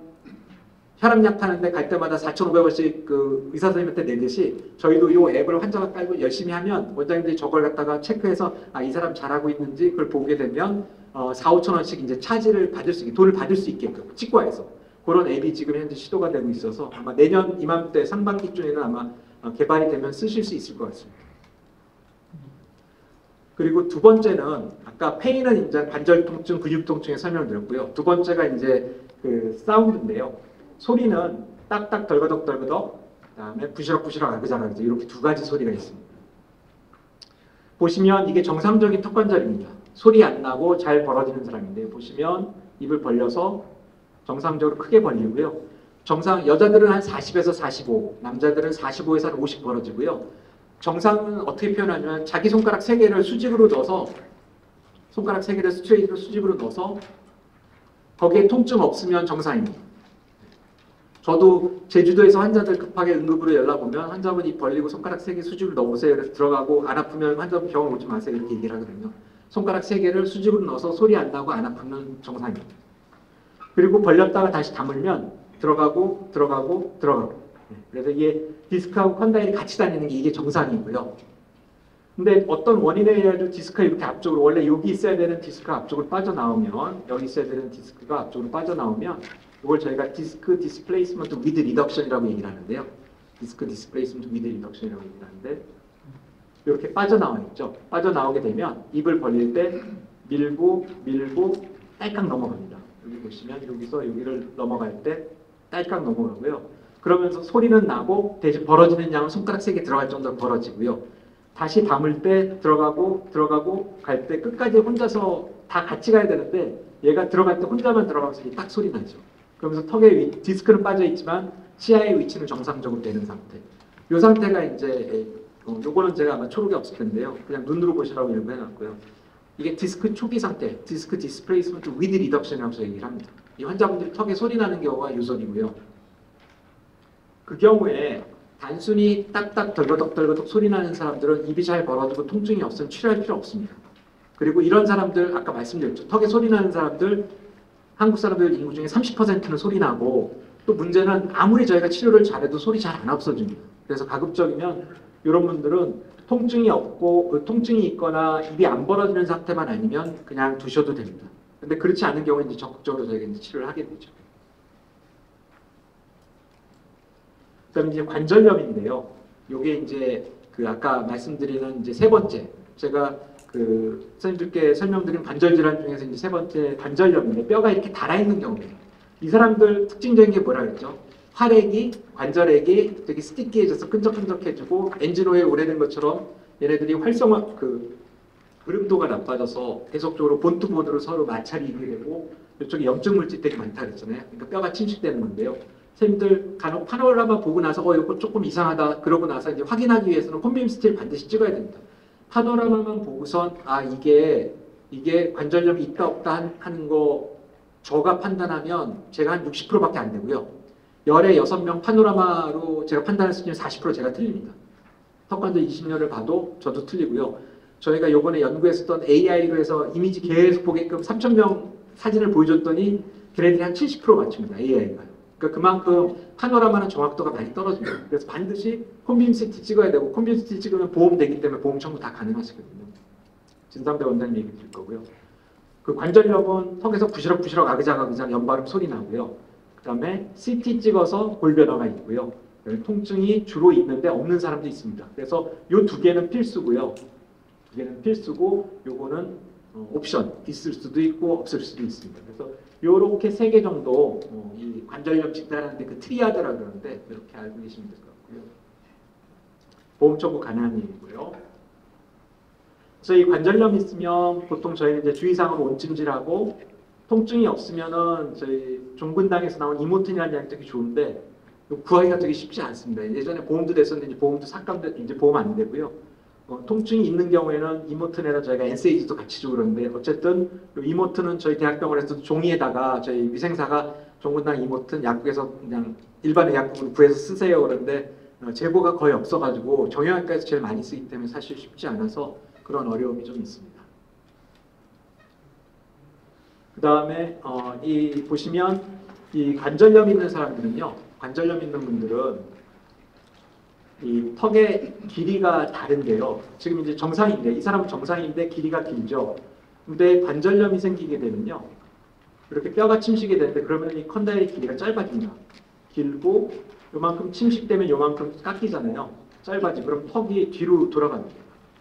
S1: 혈압약 타는데 갈 때마다 4,500원씩 의사 선생님한테 내듯이 저희도 이 앱을 환자가 깔고 열심히 하면 원장님들이 저걸 갖다가 체크해서 이 사람 잘하고 있는지 그걸 보게 되면 4,000~5,000원씩 이제 차지를 받을 수 있게 돈을 받을 수 있게끔 치과에서 그런 앱이 지금 현재 시도가 되고 있어서 아마 내년 이맘때 상반기쯤에는 아마 개발이 되면 쓰실 수 있을 것 같습니다. 그리고 두 번째는 아까 페인은 이제 관절 통증, 근육 통증에 설명드렸고요. 두 번째가 이제 사운드인데요. 소리는 딱딱 덜거덕 덜거덕 그다음에 부시럭부시럭 아그작아그작 이렇게 2가지 소리가 있습니다. 보시면 이게 정상적인 턱관절입니다. 소리 안 나고 잘 벌어지는 사람인데 보시면 입을 벌려서 정상적으로 크게 벌리고요. 여자들은 한 40에서 45, 남자들은 45에서 한 50 벌어지고요. 정상은 어떻게 표현하냐면 자기 손가락 3개를 수직으로 넣어서 손가락 3개를 스트레이트로 수직으로 넣어서 거기에 통증 없으면 정상입니다. 저도 제주도에서 환자들 급하게 응급으로 연락 오면 환자분 입 벌리고 손가락 3개 수직으로 넣으세요. 그래서 들어가고 안 아프면 환자분 병원 오지 마세요. 이렇게 얘기를 하거든요. 손가락 3개를 수직으로 넣어서 소리 안 나고 안 아프면 정상입니다. 그리고 벌렸다가 다시 다물면 들어가고 들어가고 들어가고. 그래서 이게 디스크하고 컨다일이 같이 다니는 게 이게 정상이고요. 근데 어떤 원인에 의해서 디스크가 이렇게 앞쪽으로 원래 여기 있어야 되는 디스크가 앞쪽으로 빠져나오면 여기 있어야 되는 디스크가 앞쪽으로 빠져나오면 이걸 저희가 디스크 디스플레이스먼트 위드 리덕션이라고 얘기를 하는데요. 디스크 디스플레이스먼트 위드 리덕션이라고 얘기를 하는데 이렇게 빠져나와 있죠. 빠져나오게 되면 입을 벌릴 때 밀고 밀고 딸깍 넘어갑니다. 여기 보시면 여기서 여기를 넘어갈 때 딸깍 넘어가고요. 그러면서 소리는 나고 대신 벌어지는 양은 손가락 3개 들어갈 정도로 벌어지고요. 다시 담을 때 들어가고 들어가고 갈 때 끝까지 혼자서 다 같이 가야 되는데 얘가 들어갈 때 혼자만 들어가면서 딱 소리 나죠. 그러면서 턱의 디스크는 빠져 있지만 치아의 위치는 정상적으로 되는 상태. 이 상태가 이제 요거는 제가 아마 초록이 없을 텐데요. 그냥 눈으로 보시라고 일부 해놨고요. 이게 디스크 초기 상태, 디스크 디스플레이스먼트 위드 리덕션이라고 저희 얘기를 합니다. 이 환자분들이 턱에 소리 나는 경우가 유선이고요. 그 경우에 단순히 딱딱 덜거덕 소리 나는 사람들은 입이 잘 벌어지고 통증이 없으면 치료할 필요 없습니다. 그리고 이런 사람들 아까 말씀드렸죠. 턱에 소리 나는 사람들 한국 사람들 인구 중에 30%는 소리 나고 또 문제는 아무리 저희가 치료를 잘해도 소리 잘 안 없어집니다. 그래서 가급적이면 이런 분들은 통증이 없고 통증이 있거나 입이 안 벌어지는 상태만 아니면 그냥 두셔도 됩니다. 근데 그렇지 않은 경우에 이제 적극적으로 저희가 이제 치료를 하게 되죠. 그다음에 이제 관절염인데요. 이게 이제 그 아까 말씀드리는 이제 3번째 제가 그 선생님들께 설명드린 관절 질환 중에서 이제 3번째 관절염인데 뼈가 이렇게 달아 있는 경우예요. 이 사람들 특징적인 게 뭐라 그랬죠? 활액이 관절액이 되게 스티키해져서 끈적끈적해지고 엔진오일 오래된 것처럼 얘네들이 활성화 그름도가 나빠져서 계속적으로 본투본으로 서로 마찰이 있게 되고 이쪽에 염증 물질 되게 많다 그랬잖아요. 그러니까 뼈가 침식되는 건데요. 선생님들 간혹 파노라마 보고 나서 이거 조금 이상하다 그러고 나서 이제 확인하기 위해서는 콤빔 스틸 반드시 찍어야 됩니다. 파노라마만 보고선 이게 관절염이 있다 없다 하는 거 저가 판단하면 제가 한 60%밖에 안 되고요. 열에 6명 파노라마로 제가 판단했을 때 40% 제가 틀립니다. 턱관절 20년을 봐도 저도 틀리고요. 저희가 요번에 연구했었던 AI로 해서 이미지 계속 보게끔 3,000명 사진을 보여줬더니 걔네들이 한 70% 맞춥니다. AI가. 그러니까 그만큼 파노라마는 정확도가 많이 떨어집니다. 그래서 반드시 콤빔 CT 찍어야 되고 콤빔 CT 찍으면 보험 되기 때문에 보험 청구 다 가능하시거든요. 진상배 원장님 얘기 드릴 거고요. 그 관절염은 턱에서 부시럭부시럭 아그작아그작 연발음 소리 나고요. 그 다음에 CT 찍어서 볼 변화가 있고요. 통증이 주로 있는데 없는 사람도 있습니다. 그래서 이 2개는 필수고요. 2개는 필수고 요거는 옵션 있을 수도 있고 없을 수도 있습니다. 그래서 요렇게 3개 정도 이 관절염 진단하는데 그 트리아드라고 그러는데 이렇게 알고 계시면 될 것 같고요. 보험 청구 가능한 얘기고요. 그래서 이 관절염 있으면 보통 저희는 이제 주의사항으로 온찜질하고 통증이 없으면은 저희 종근당에서 나온 이모틴이라는 약이 되게 좋은데 구하기가 되게 쉽지 않습니다. 예전에 보험도 됐었는데 이제 보험도 삭감돼 이제 보험 안 되고요. 통증이 있는 경우에는 이모튼에다 저희가 NSAID도 같이 주고 그러는데 어쨌든 이모튼은 저희 대학병원에서도 종이에다가 저희 위생사가 종근당 이모튼 약국에서 그냥 일반의 약국으로 구해서 쓰세요 그러는데 재고가 거의 없어가지고 정형외과에서 제일 많이 쓰기 때문에 사실 쉽지 않아서 그런 어려움이 좀 있습니다. 그 다음에 이 보시면 이 관절염 있는 사람들은요, 관절염 있는 분들은 이 턱의 길이가 다른데요. 지금 이제 정상인데 이 사람은 정상인데 길이가 길죠. 근데 관절염이 생기게 되면요, 이렇게 뼈가 침식이 되는데 그러면 이 컨다일의 길이가 짧아집니다. 길고 요만큼 침식되면 요만큼 깎이잖아요. 짧아지고 그럼 턱이 뒤로 돌아갑니다.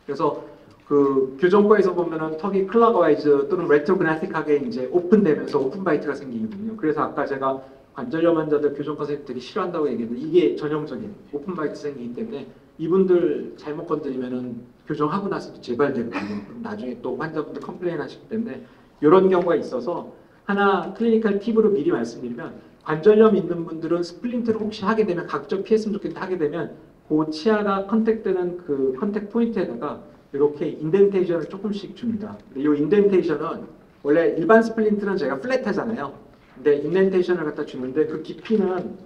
S1: 그래서 그 교정과에서 보면은 턱이 클락와이즈 또는 레트로그나틱하게 이제 오픈되면서 오픈바이트가 생기거든요. 그래서 아까 제가 관절염 환자들 교정과 선생님 되게 싫어한다고 얘기했는데 이게 전형적인 오픈바이트 생기기 때문에 이분들 잘못 건드리면은 교정하고 나서도 재발되거든요. 그럼 나중에 또 환자분들 컴플레인 하시기 때문에 이런 경우가 있어서 하나 클리니컬 팁으로 미리 말씀드리면 관절염 있는 분들은 스플린트를 혹시 하게 되면 각종 피했으면 좋겠는데 하게 되면 그 치아가 컨택되는 그 컨택 포인트에다가 이렇게 인덴테이션을 조금씩 줍니다. 근데 이 인덴테이션은 원래 일반 스플린트는 저희가 플랫하잖아요. 근데 인덴테이션을 갖다 주는데 그 깊이는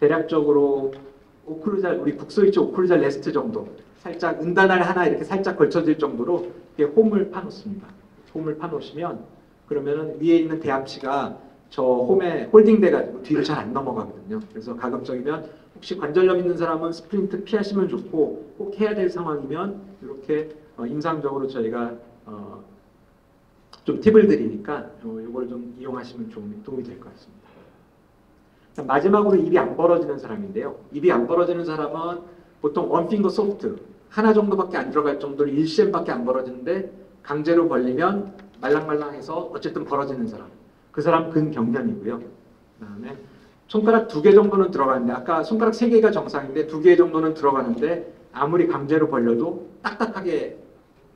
S1: 대략적으로 오클루잘 우리 국소 있죠 오클루잘 레스트 정도 살짝 은단알 하나 이렇게 살짝 걸쳐질 정도로 이렇게 홈을 파놓습니다. 홈을 파놓으시면 그러면은 위에 있는 대합치가 저 홈에 홀딩돼가지고 뒤로 잘 안 넘어가거든요. 그래서 가급적이면 혹시 관절염 있는 사람은 스플린트 피하시면 좋고 꼭 해야 될 상황이면 이렇게 임상적으로 저희가 좀 팁을 드리니까 이걸 좀 이용하시면 좀 도움이 될 것 같습니다. 마지막으로 입이 안 벌어지는 사람인데요. 입이 안 벌어지는 사람은 보통 원핑거 소프트 하나 정도밖에 안 들어갈 정도로 1cm밖에 안 벌어지는데 강제로 벌리면 말랑말랑해서 어쨌든 벌어지는 사람. 그 사람 근경련이고요. 그다음에 손가락 2개 정도는 들어가는데 아까 손가락 3개가 정상인데 2개 정도는 들어가는데 아무리 강제로 벌려도 딱딱하게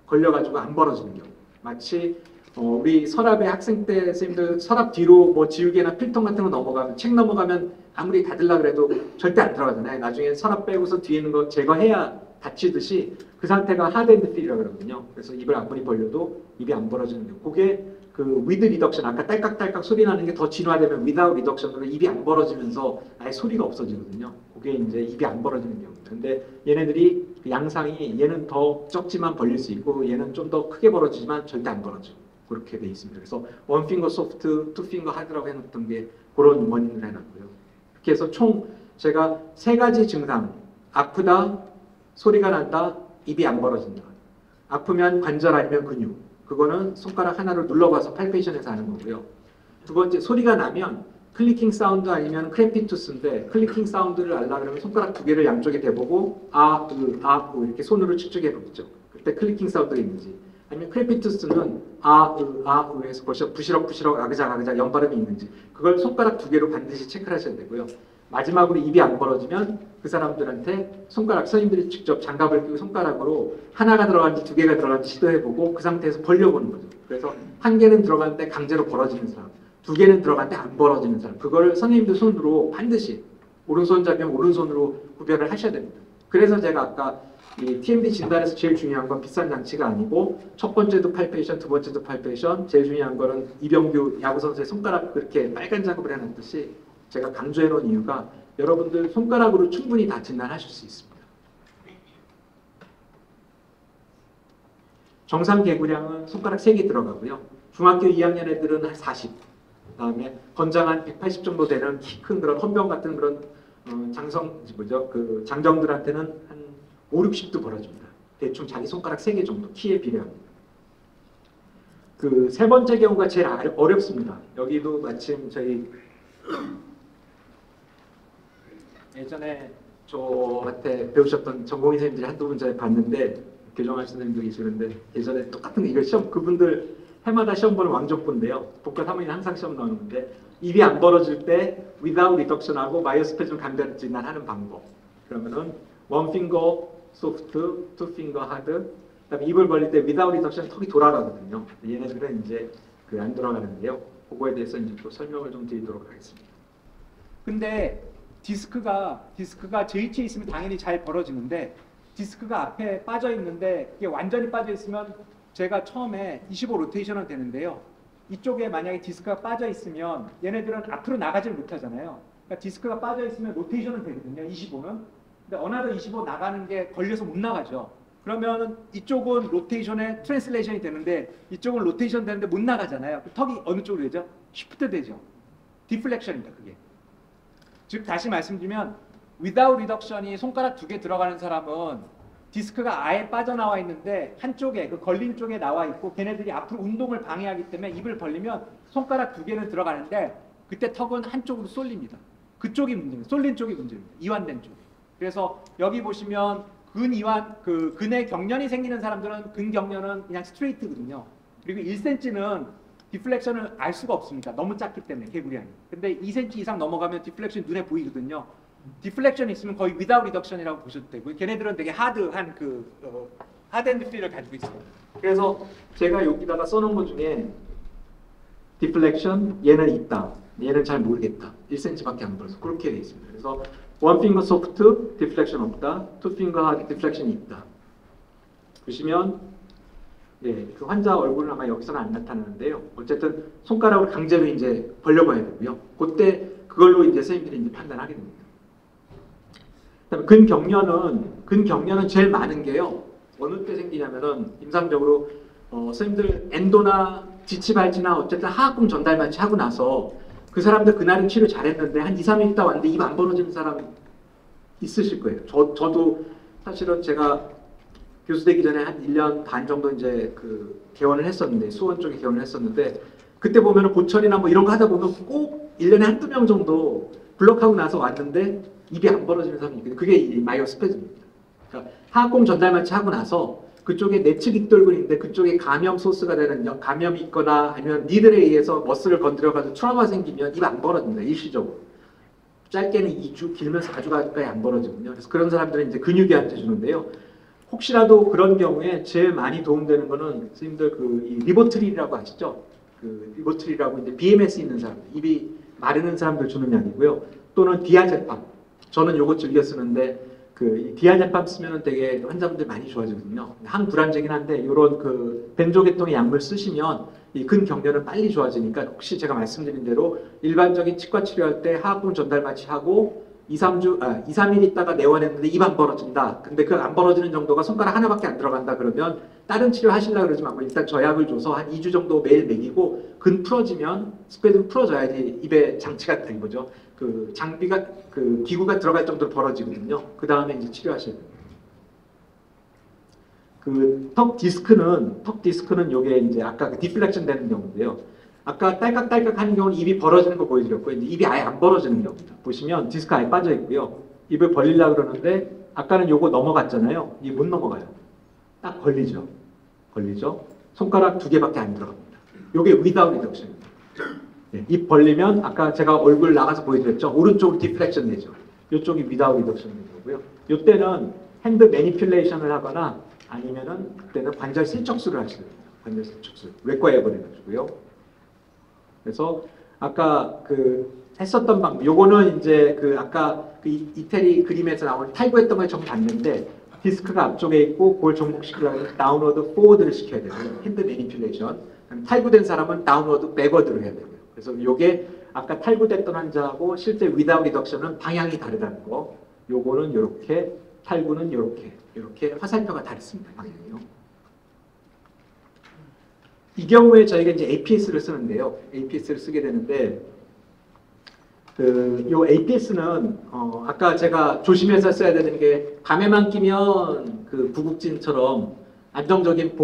S1: 걸려가지고 안 벌어지는 경우. 마치 우리 서랍에 학생 때 선생님들 서랍 뒤로 뭐 지우개나 필통 같은 거 넘어가면 책 넘어가면 아무리 닫으려 그래도 절대 안 들어가잖아요. 나중에 서랍 빼고서 뒤에 있는 거 제거해야 닫히듯이 그 상태가 하드앤드 필이라고 그러거든요. 그래서 입을 아무리 벌려도 입이 안 벌어지는 경우. 그게 그 위드 리덕션 아까 딸깍딸깍 소리 나는 게 더 진화되면 위다웃 리덕션으로 입이 안 벌어지면서 아예 소리가 없어지거든요. 그게 이제 입이 안 벌어지는 경우입니다. 근데 얘네들이 그 양상이 얘는 더 적지만 벌릴 수 있고 얘는 좀 더 크게 벌어지지만 절대 안 벌어져. 그렇게 돼 있습니다. 그래서 원핑거 소프트, 투핑거 하드라고 해놨던 게 그런 원인을 해놨고요. 이렇게 해서 총 제가 3가지 증상 아프다, 소리가 난다, 입이 안 벌어진다. 아프면 관절 아니면 근육. 그거는 손가락 하나를 눌러봐서 팔페이션에서 하는 거고요. 2번째 소리가 나면 클리킹 사운드 아니면 크래피투스인데 클리킹 사운드를 알라 그러면 손가락 2개를 양쪽에 대보고 이렇게 손으로 측정해 보겠죠. 그때 클리킹 사운드가 있는지. 아니면 크래피투스는 해서 벌써 부시럭부시럭 아그작 연발음이 있는지 그걸 손가락 2개로 반드시 체크를 하셔야 되고요. 마지막으로 입이 안 벌어지면 그 사람들한테 손가락 선생님들이 직접 장갑을 끼고 손가락으로 하나가 들어간지 2개가 들어간지 시도해보고 그 상태에서 벌려보는 거죠. 그래서 1개는 들어갔는데 강제로 벌어지는 사람 2개는 들어갔는데 안 벌어지는 사람 그걸 선생님들 손으로 반드시 오른손잡이면 오른손으로 구별을 하셔야 됩니다. 그래서 제가 아까 이 TMD 진단에서 제일 중요한 건 비싼 장치가 아니고 첫 번째도 팔페이션, 2번째도 팔페이션 제일 중요한 거는 이병규 야구선수의 손가락 그렇게 빨간 작업을 해놨듯이 제가 강조해 놓은 이유가 여러분들 손가락으로 충분히 다 진단하실 수 있습니다. 정상 개구량은 손가락 3개 들어가고요. 중학교 2학년 애들은 한 40, 그다음에 건장한 180 정도 되는 키 큰 그런 헌병 같은 그런 장정들한테는 한 5, 60도 벌어집니다. 대충 자기 손가락 3개 정도 키에 비례합니다. 그 3번째 경우가 제일 어렵습니다. 여기도 마침 저희 예전에 저한테 배우셨던 전공의 선생님들이 한두 분 전에 봤는데 교정하신 선생님도 계시는데 예전에 똑같은 거 이거 시험 그분들 해마다 시험 보는 왕족분인데요. 복과 3원이 항상 시험 나오는데 입이 안 벌어질 때 without reduction하고 마이오스페즘 감별 진단하는 방법. 그러면은 원 핑거 소프트, 투 핑거 하드. 그다음에 입을 벌릴 때 without reduction 턱이 돌아가거든요. 얘네들은 이제 그 안 돌아가는데요. 그거에 대해서 이제 또 설명을 좀 드리도록 하겠습니다. 근데 디스크가 JT에 있으면 당연히 잘 벌어지는데 디스크가 앞에 빠져 있는데 이게 완전히 빠져 있으면 제가 처음에 25 로테이션은 되는데요. 이쪽에 만약에 디스크가 빠져 있으면 얘네들은 앞으로 나가질 못하잖아요. 그러니까 디스크가 빠져 있으면 로테이션은 되거든요. 25는. 근데 어나더 25 나가는 게 걸려서 못 나가죠. 그러면 이쪽은 로테이션에 트랜슬레이션이 되는데 이쪽은 로테이션 되는데 못 나가잖아요. 턱이 어느 쪽으로 되죠? 쉬프트 되죠. 디플렉션입니다. 그게. 즉 다시 말씀드리면 without reduction이 손가락 2개 들어가는 사람은 디스크가 아예 빠져나와 있는데 한쪽에 그 걸린 쪽에 나와 있고 걔네들이 앞으로 운동을 방해하기 때문에 입을 벌리면 손가락 2개는 들어가는데 그때 턱은 한쪽으로 쏠립니다. 그쪽이 문제입니다. 쏠린 쪽이 문제입니다. 이완된 쪽. 그래서 여기 보시면 근의 경련이 생기는 사람들은 근경련은 그냥 스트레이트거든요. 그리고 1cm는 디플렉션을 알 수가 없습니다. 너무 작기 때문에 개구량이. 근데 2cm 이상 넘어가면 디플렉션이 눈에 보이거든요. 디플렉션이 있으면 거의 without reduction이라고 보셔도 되고요. 걔네들은 되게 하드한 하드앤드 필을 가지고 있어요. 그래서 제가 여기다가 써놓은 것 중에 디플렉션 얘는 있다, 얘는 잘 모르겠다, 1cm밖에 안 벌어서 그렇게 돼 있습니다. 그래서 one finger soft 디플렉션 없다, two finger hard 디플렉션이 있다. 보시면 예, 그 환자 얼굴은 아마 여기서는 안 나타나는데요. 어쨌든 손가락을 강제로 이제 벌려봐야 되고요. 그때 그걸로 이제 선생님들이 이제 판단하게 됩니다. 그다음에 근경련은 제일 많은 게요. 어느 때 생기냐면은 임상적으로 선생님들 엔도나 지치발치나 어쨌든 하악금 전달 마취 하고 나서 그 사람들 그날은 치료 잘했는데 한 2, 3일 있다 왔는데 입 안 벌어지는 사람 있으실 거예요. 저도 사실은 제가 교수 되기 전에 한 1년 반 정도 이제 그 개원을 했었는데, 수원 쪽에 개원을 했었는데, 그때 보면은 보철이나 뭐 이런 거 하다 보면 꼭 1년에 한두 명 정도 블럭하고 나서 왔는데 입이 안 벌어지는 사람이 있거든요. 그게 이 마이오스패즘입니다. 그러니까 하악공 전달 마취 하고 나서 그쪽에 내측 익돌근이 있는데 그쪽에 감염 소스가 되는 감염이 있거나 아니면 니들에 의해서 머슬을 건드려가지고 트라우마 생기면 입 안 벌어집니다. 일시적으로. 짧게는 2주, 길면서 아주 가까이 안 벌어지거든요. 그래서 그런 사람들은 이제 근육이한테 주는데요. 혹시라도 그런 경우에 제일 많이 도움되는 거는 선생님들 이 리보트릴이라고 아시죠? 그 리보트릴이라고 이제 BMS 있는 사람들, 입이 마르는 사람들 주는 약이고요. 또는 디아제팜. 저는 요거 즐겨 쓰는데 이 디아제팜 쓰면은 되게 환자분들 많이 좋아지거든요. 항불안제긴 한데 요런 벤조계통의 약물 쓰시면 이 근경련은 빨리 좋아지니까 혹시 제가 말씀드린 대로 일반적인 치과 치료할 때 하악분 전달 마취하고 2, 3일 있다가 내원했는데 입 안 벌어진다. 근데 그 안 벌어지는 정도가 손가락 하나밖에 안 들어간다 그러면 다른 치료 하시려고 그러지 말고 일단 저 약을 줘서 한 2주 정도 매일 먹이고 근 풀어지면 스페좀 풀어줘야지 입에 장치가 된 거죠. 장비가 기구가 들어갈 정도로 벌어지거든요. 그 다음에 이제 치료하셔야 돼요. 턱 디스크는 요게 이제 아까 디플렉션 되는 경우인데요. 아까 딸깍딸깍 하는 경우는 입이 벌어지는 거 보여드렸고 이제 입이 아예 안 벌어지는 경우입니다. 보시면 디스크 아예 빠져 있고요. 입을 벌리려고 그러는데 아까는 요거 넘어갔잖아요. 이 못 넘어가요. 딱 걸리죠. 손가락 2개밖에 안 들어갑니다. 요게 without reduction입니다. 네, 입 벌리면 아까 제가 얼굴 나가서 보여드렸죠. 오른쪽으로 디플렉션 되죠. 이쪽이 without reduction 되는 거고요. 요때는 핸드 매니퓰레이션을 하거나 아니면은 그때는 관절 세척술을 하시는 거예요. 관절 세척술. 외과에 보내가지고요. 그래서 아까 했었던 방법, 요거는 이제 아까 이태리 그림에서 나온 탈구했던 걸 전부 봤는데 디스크가 앞쪽에 있고 그걸 정복시키려면 다운워드, 포워드를 시켜야 되고요. 핸드 매니퓰레이션. 탈구된 사람은 다운워드, 백워드를 해야 되고요. 그래서 요게 아까 탈구됐던 환자하고 실제 without reduction은 방향이 다르다는 거. 요거는 요렇게, 탈구는 요렇게 화살표가 다릅니다. 방향이요. 이 경우에 저희가 이제 APS를 쓰는데요. APS를 쓰게 되는데, 요 APS는, 아까 제가 조심해서 써야 되는 게, 밤에만 끼면 부국진처럼 안정적인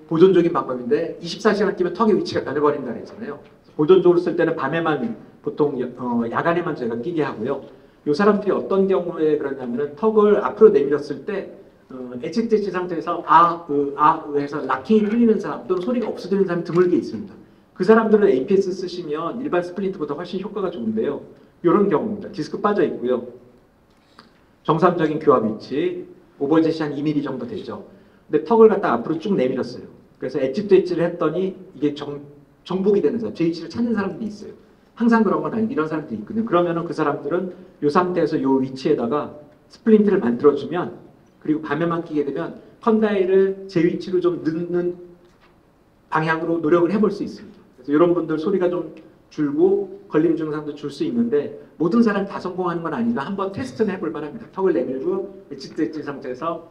S1: 보존적인 방법인데, 24시간 끼면 턱의 위치가 변해버린다 그랬잖아요. 보존적으로 쓸 때는 밤에만, 보통 야간에만 저희가 끼게 하고요. 요 사람들이 어떤 경우에 그러냐면은 턱을 앞으로 내밀었을 때, 엣지 상태에서 해서 락킹이 풀리는 사람 또는 소리가 없어지는 사람이 드물게 있습니다. 그 사람들은 APS 쓰시면 일반 스플린트보다 훨씬 효과가 좋은데요. 이런 경우입니다. 디스크 빠져 있고요. 정상적인 교합 위치, 오버젯이 한 2mm 정도 되죠. 근데 턱을 갖다 앞으로 쭉 내밀었어요. 그래서 엣지 또 엣지를 했더니 이게 정복이 되는 사람, 제 위치를 찾는 사람들이 있어요. 항상 그런 건 아니고 이런 사람들이 있거든요. 그러면은 그 사람들은 이 상태에서 이 위치에다가 스플린트를 만들어주면, 그리고 밤에만 끼게 되면 컨다일을 제 위치로 좀 넣는 방향으로 노력을 해볼 수 있습니다. 그래서 이런 분들 소리가 좀 줄고 걸림 증상도 줄 수 있는데 모든 사람이 다 성공하는 건 아니라 한번 테스트는 해볼 만합니다. 턱을 내밀고 엣지 상태에서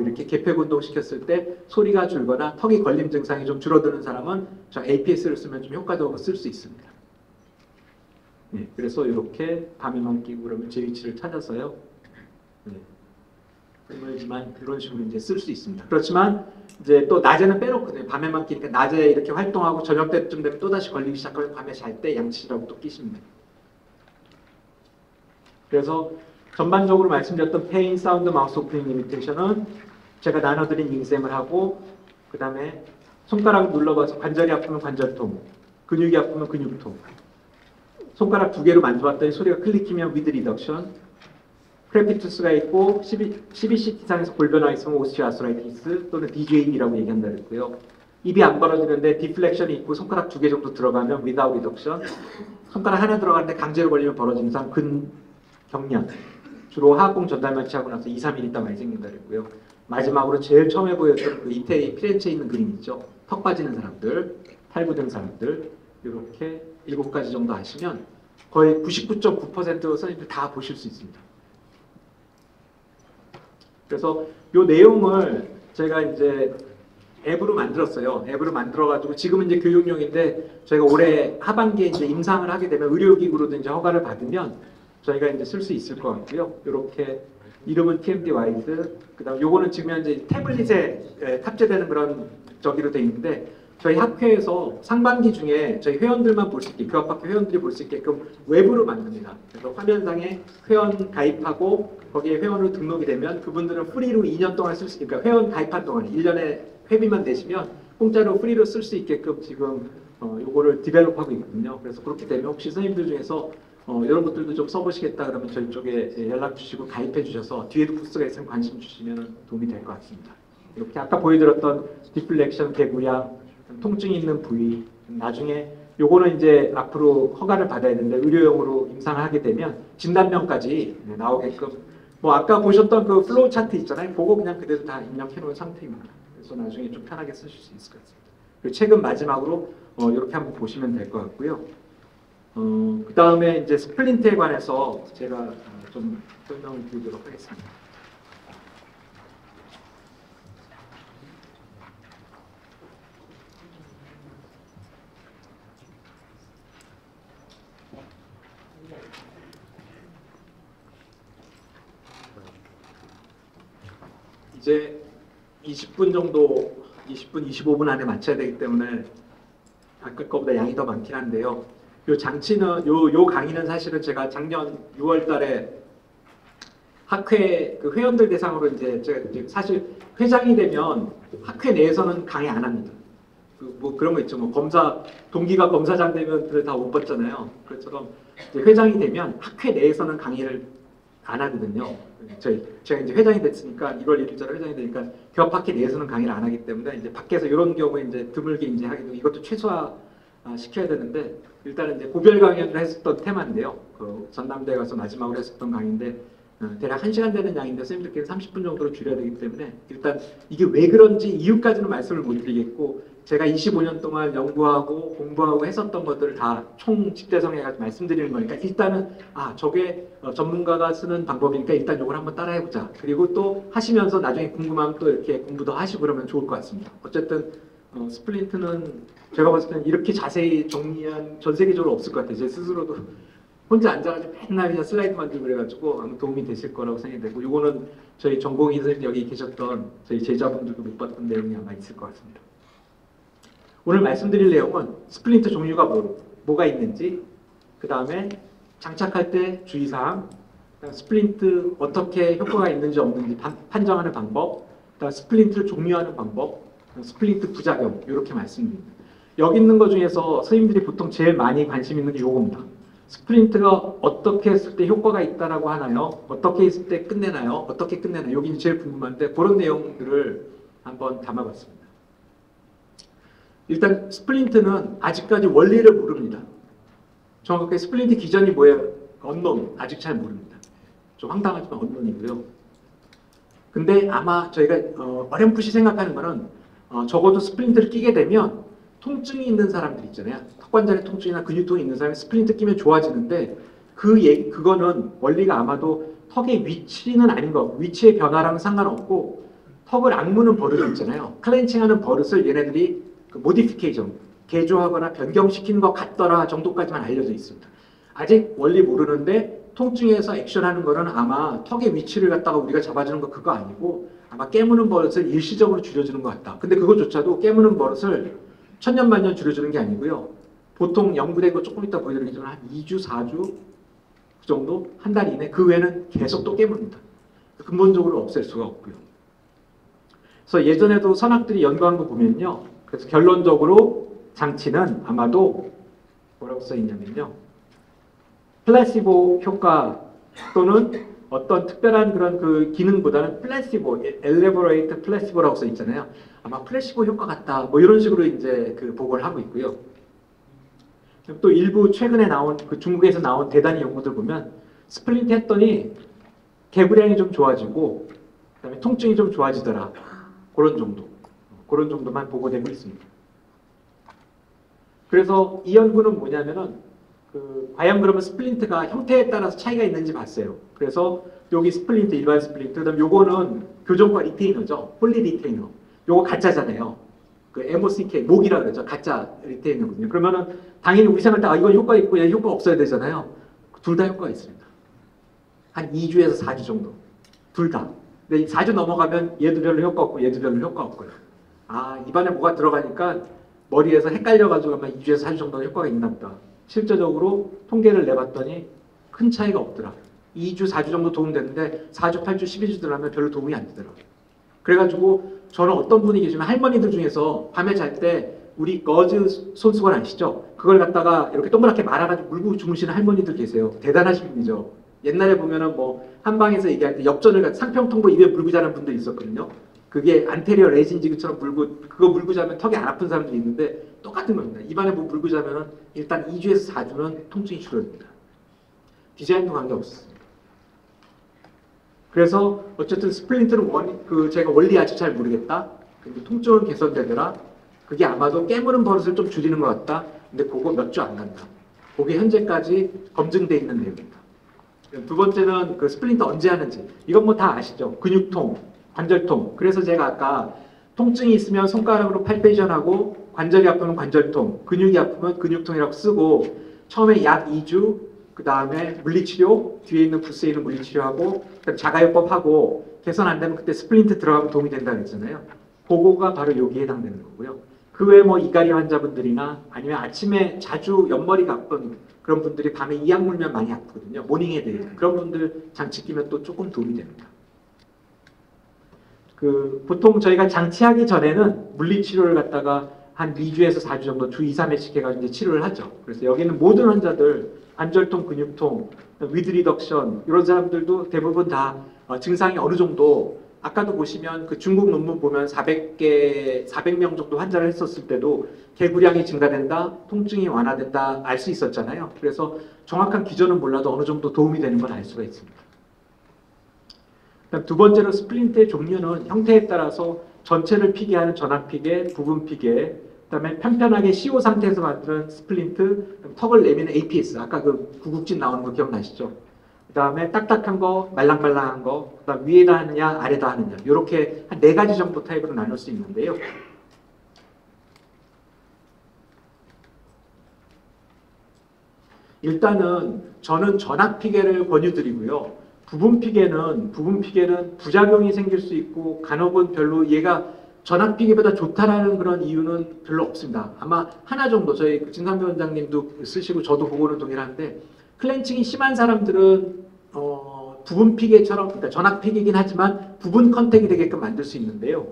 S1: 이렇게 개폐 운동 시켰을 때 소리가 줄거나 턱이 걸림 증상이 좀 줄어드는 사람은 저 APS를 쓰면 좀 효과적으로 쓸 수 있습니다. 네, 그래서 이렇게 밤에만 끼고 그러면 제 위치를 찾아서요. 네. 그러지만 이런 식으로 이제 쓸 수 있습니다. 그렇지만 이제 또 낮에는 빼놓거든요. 밤에만 끼니까 낮에 이렇게 활동하고 저녁 때쯤 되면 또 다시 걸리기 시작하면 밤에 잘 때 양치라고 또 끼십니다. 그래서 전반적으로 말씀드렸던 페인, 사운드, 마우스 오프닝 리미테이션은 제가 나눠드린 윙쌤을 하고 그 다음에 손가락을 눌러봐서 관절이 아프면 관절통, 근육이 아프면 근육통, 손가락 두 개로 만져봤더니 소리가 클릭이면 위드 리덕션, 크레피투스가 있고 12CT상에서 골변화 있으면 오스티오아스라이티스 또는 DJB라고 얘기한다 그랬고요. 입이 안 벌어지는데 디플렉션이 있고 손가락 두 개 정도 들어가면 without reduction, 손가락 하나 들어가는데 강제로 벌리면 벌어지는 이상 근경련, 주로 하악공 전달 마취하고 나서 2, 3일 있다 많이 생긴다 그랬고요. 마지막으로 제일 처음에 보였던 그 이태리 피렌체에 있는 그림 있죠. 턱 빠지는 사람들, 탈구된 사람들, 이렇게 7가지 정도 하시면 거의 99.9% 선생님들 다 보실 수 있습니다. 그래서 이 내용을 제가 이제 앱으로 만들었어요. 앱으로 만들어가지고 지금은 이제 교육용인데 저희가 올해 하반기에 이제 임상을 하게 되면 의료기구로도 이제 허가를 받으면 저희가 이제 쓸 수 있을 것 같고요. 이렇게 이름은 TMD 와이즈. 그다음 요거는 지금 현재 태블릿에 탑재되는 그런 저기로 되어 있는데 저희 학회에서 상반기 중에 저희 회원들만 볼 수 있게 교합학교 회원들이 볼 수 있게끔 웹으로 만듭니다. 그래서 화면상에 회원 가입하고 거기에 회원으로 등록이 되면 그분들은 프리로 2년 동안 쓸 수 있으니까 회원 가입한 동안 1년에 회비만 내시면 공짜로 프리로 쓸 수 있게끔 지금 요거를 디벨롭하고 있거든요. 그래서 그렇게 되면 혹시 선생님들 중에서 여러분들도 좀 써보시겠다 그러면 저희 쪽에 연락 주시고 가입해 주셔서 뒤에도 부스가 있으면 관심 주시면 도움이 될 것 같습니다. 이렇게 아까 보여드렸던 디플렉션, 개구량, 통증이 있는 부위, 나중에 요거는 이제 앞으로 허가를 받아야 되는데 의료용으로 임상을 하게 되면 진단명까지 나오게끔 뭐 아까 보셨던 그 플로우 차트 있잖아요. 그거 그냥 그대로 다 입력해 놓은 상태입니다. 그래서 나중에 좀 편하게 쓰실 수 있을 것 같습니다. 그리고 책은 마지막으로 이렇게 한번 보시면 될 것 같고요. 그 다음에 이제 스플린트에 관해서 제가 좀 설명을 드리도록 하겠습니다. 이제 20분 정도, 20분, 25분 안에 마쳐야 되기 때문에 아까 거보다 양이 더 많긴 한데요. 요 장치는, 요 강의는 사실은 제가 작년 6월 달에 학회 그 회원들 대상으로 이제 제가 사실 회장이 되면 학회 내에서는 강의 안 합니다. 뭐 그런 거 있죠. 뭐 검사, 동기가 검사장 되면 그걸 다 못 받잖아요. 그것처럼 이제 회장이 되면 학회 내에서는 강의를 안 하거든요. 제가 이제 회장이 됐으니까 1월 1일자로 회장이 되니까 교합학회 내에서는 강의를 안 하기 때문에 이제 밖에서 이런 경우에 이제 드물게 이제 하게 되고 이것도 최소화 시켜야 되는데 일단은 이제 고별 강연을 했었던 테마인데요. 그 전남대 가서 마지막으로 했었던 강의인데 대략 1시간 되는 양인데 선생님들끼리 30분 정도로 줄여야 되기 때문에 일단 이게 왜 그런지 이유까지는 말씀을 못 드리겠고 제가 25년 동안 연구하고 공부하고 했었던 것들을 다 총 집대성해가지고 말씀드리는 거니까 일단은 저게 전문가가 쓰는 방법이니까 일단 이걸 한번 따라해보자. 그리고 또 하시면서 나중에 궁금하면 또 이렇게 공부 더 하시고 그러면 좋을 것 같습니다. 어쨌든 스플린트는 제가 봤을 때는 이렇게 자세히 정리한 전 세계적으로 없을 것 같아요. 제 스스로도 혼자 앉아가지고 맨날 그냥 슬라이드 만들고 그래가지고 아마 도움이 되실 거라고 생각이 되고 이거는 저희 전공의 선생님 여기 계셨던 저희 제자분들도 못 봤던 내용이 아마 있을 것 같습니다. 오늘 말씀드릴 내용은 스플린트 종류가 뭐가 있는지, 그 다음에 장착할 때 주의사항, 스플린트 어떻게 효과가 있는지 없는지 판정하는 방법, 그다음 스플린트를 종류하는 방법, 스플린트 부작용 이렇게 말씀드립니다. 여기 있는 것 중에서 선생님들이 보통 제일 많이 관심 있는 게 이겁니다. 스플린트가 어떻게 했을 때 효과가 있다라고 하나요? 어떻게 했을 때 끝내나요? 어떻게 끝내나요? 여기 제일 궁금한데 그런 내용들을 한번 담아봤습니다. 일단 스플린트는 아직까지 원리를 모릅니다. 정확하게 스플린트 기전이 뭐예요? 언론 아직 잘 모릅니다. 좀 황당하지만 언론이고요. 근데 아마 저희가 어렴풋이 생각하는 거는 적어도 스플린트를 끼게 되면 통증이 있는 사람들 있잖아요. 턱관절의 통증이나 근육통이 있는 사람이 스플린트 끼면 좋아지는데 그거는 원리가 아마도 턱의 위치는 아닌 거. 위치의 변화랑은 상관없고 턱을 악무는 버릇이 있잖아요. 클렌칭하는 버릇을 얘네들이 모디피케이션, 개조하거나 변경시키는 것 같더라 정도까지만 알려져 있습니다. 아직 원리 모르는데 통증에서 액션하는 거는 아마 턱의 위치를 갖다가 우리가 잡아주는 거 그거 아니고 아마 깨무는 버릇을 일시적으로 줄여주는 것 같다. 근데 그거조차도 깨무는 버릇을 천년만년 줄여주는 게 아니고요. 보통 연구된 거 조금 이따 보여드리겠지만 한 2주, 4주 그 정도? 한 달 이내 그 외에는 계속 또 깨무릅니다. 근본적으로 없앨 수가 없고요. 그래서 예전에도 선학들이 연구한 거 보면요. 그래서 결론적으로 장치는 아마도 뭐라고 써있냐면요. 플라시보 효과 또는 어떤 특별한 그런 그 기능보다는 플라시보, 엘레보레이트 플라시보라고 써 있잖아요. 아마 플라시보 효과 같다. 뭐 이런 식으로 이제 그 보고를 하고 있고요. 또 일부 최근에 나온 그 중국에서 나온 대단히 연구들 보면 스플린트 했더니 개구량이 좀 좋아지고 그다음에 통증이 좀 좋아지더라. 그런 정도. 그런 정도만 보고되고 있습니다. 그래서 이 연구는 뭐냐면은 과연 그러면 스플린트가 형태에 따라서 차이가 있는지 봤어요. 그래서 여기 스플린트, 일반 스플린트, 그다음 요거는 교정과 리테이너죠. 폴리 리테이너. 요거 가짜잖아요. 그 MOCK, 목이라 그러죠. 가짜 리테이너거든요. 그러면은 당연히 우리 생각할 때 이건 효과 있고 얘 효과 없어야 되잖아요. 둘 다 효과가 있습니다. 한 2주에서 4주 정도. 둘 다. 근데 4주 넘어가면 얘도 별로 효과 없고 얘도 별로 효과 없고요. 입안에 뭐가 들어가니까 머리에서 헷갈려가지고 아마 2주에서 4주 정도는 효과가 있나 보다. 실제적으로 통계를 내봤더니 큰 차이가 없더라. 2주, 4주 정도 도움되는데 4주, 8주, 12주 들어가면 별로 도움이 안 되더라고요. 그래가지고 저는 어떤 분이 계시면 할머니들 중에서 밤에 잘 때 우리 거즈 손수건 아시죠? 그걸 갖다가 이렇게 동그랗게 말아가지고 물고 주무시는 할머니들 계세요. 대단하신 분이죠. 옛날에 보면은 뭐 한방에서 얘기할 때 엽전을 상평통보 입에 물고 자는 분들 있었거든요. 그게 안테리어 레진지그처럼 그거 물고 자면 턱이 안 아픈 사람들이 있는데 똑같은 겁니다. 입안에 뭐 물고 자면은 일단 2주에서 4주는 통증이 줄어듭니다. 디자인도 관계없습니다. 그래서 어쨌든 스플린트는 제가 원리 아직 잘 모르겠다. 근데 통증은 개선되더라. 그게 아마도 깨무는 버릇을 좀 줄이는 것 같다. 근데 그거 몇 주 안 간다. 그게 현재까지 검증돼 있는 내용입니다. 두 번째는 그 스플린트 언제 하는지. 이건 뭐 다 아시죠? 근육통, 관절통. 그래서 제가 아까 통증이 있으면 손가락으로 팔베이션하고 관절이 아프면 관절통, 근육이 아프면 근육통이라고 쓰고 처음에 약 2주, 그 다음에 물리치료, 뒤에 있는 부스에 있는 물리치료하고 그다음 자가요법하고 개선 안 되면 그때 스플린트 들어가면 도움이 된다고 했잖아요. 그거가 바로 여기에 해당되는 거고요. 그 외에 뭐 이갈이 환자분들이나 아니면 아침에 자주 옆머리가 아픈 그런 분들이 밤에 이약 물면 많이 아프거든요. 모닝헤드 그런 분들 장치 끼면 또 조금 도움이 됩니다. 보통 저희가 장치하기 전에는 물리치료를 갖다가 한 2주에서 4주 정도 주 2, 3회씩 해가지고 이제 치료를 하죠. 그래서 여기는 모든 환자들 관절통, 근육통, 위드 리덕션 이런 사람들도 대부분 다 증상이 어느 정도 아까도 보시면 그 중국 논문 보면 400명 정도 환자를 했었을 때도 개구량이 증가된다, 통증이 완화된다 알 수 있었잖아요. 그래서 정확한 기전은 몰라도 어느 정도 도움이 되는 건 알 수가 있습니다. 두 번째로 스플린트의 종류는 형태에 따라서 전체를 피게 하는 전압피게, 부분 피게, 그다음에 편편하게 CO 상태에서 만드는 스플린트, 턱을 내미는 APS, 아까 그 구국진 나오는 거 기억나시죠? 그다음에 딱딱한 거, 말랑말랑한 거, 그다음 위에다 하느냐, 아래다 하느냐, 이렇게 한 4가지 정도 타입으로 나눌 수 있는데요. 일단은 저는 전압피게를 권유드리고요. 부분 피게는 부작용이 생길 수 있고 간혹은 별로 얘가 전압피게보다 좋다라는 그런 이유는 별로 없습니다. 아마 하나 정도 저희 진상배 원장님도 쓰시고 저도 그거는 동일한데 클렌칭이 심한 사람들은 부분 피게처럼 그러니까 전압 피게이긴 하지만 부분 컨택이 되게끔 만들 수 있는데요.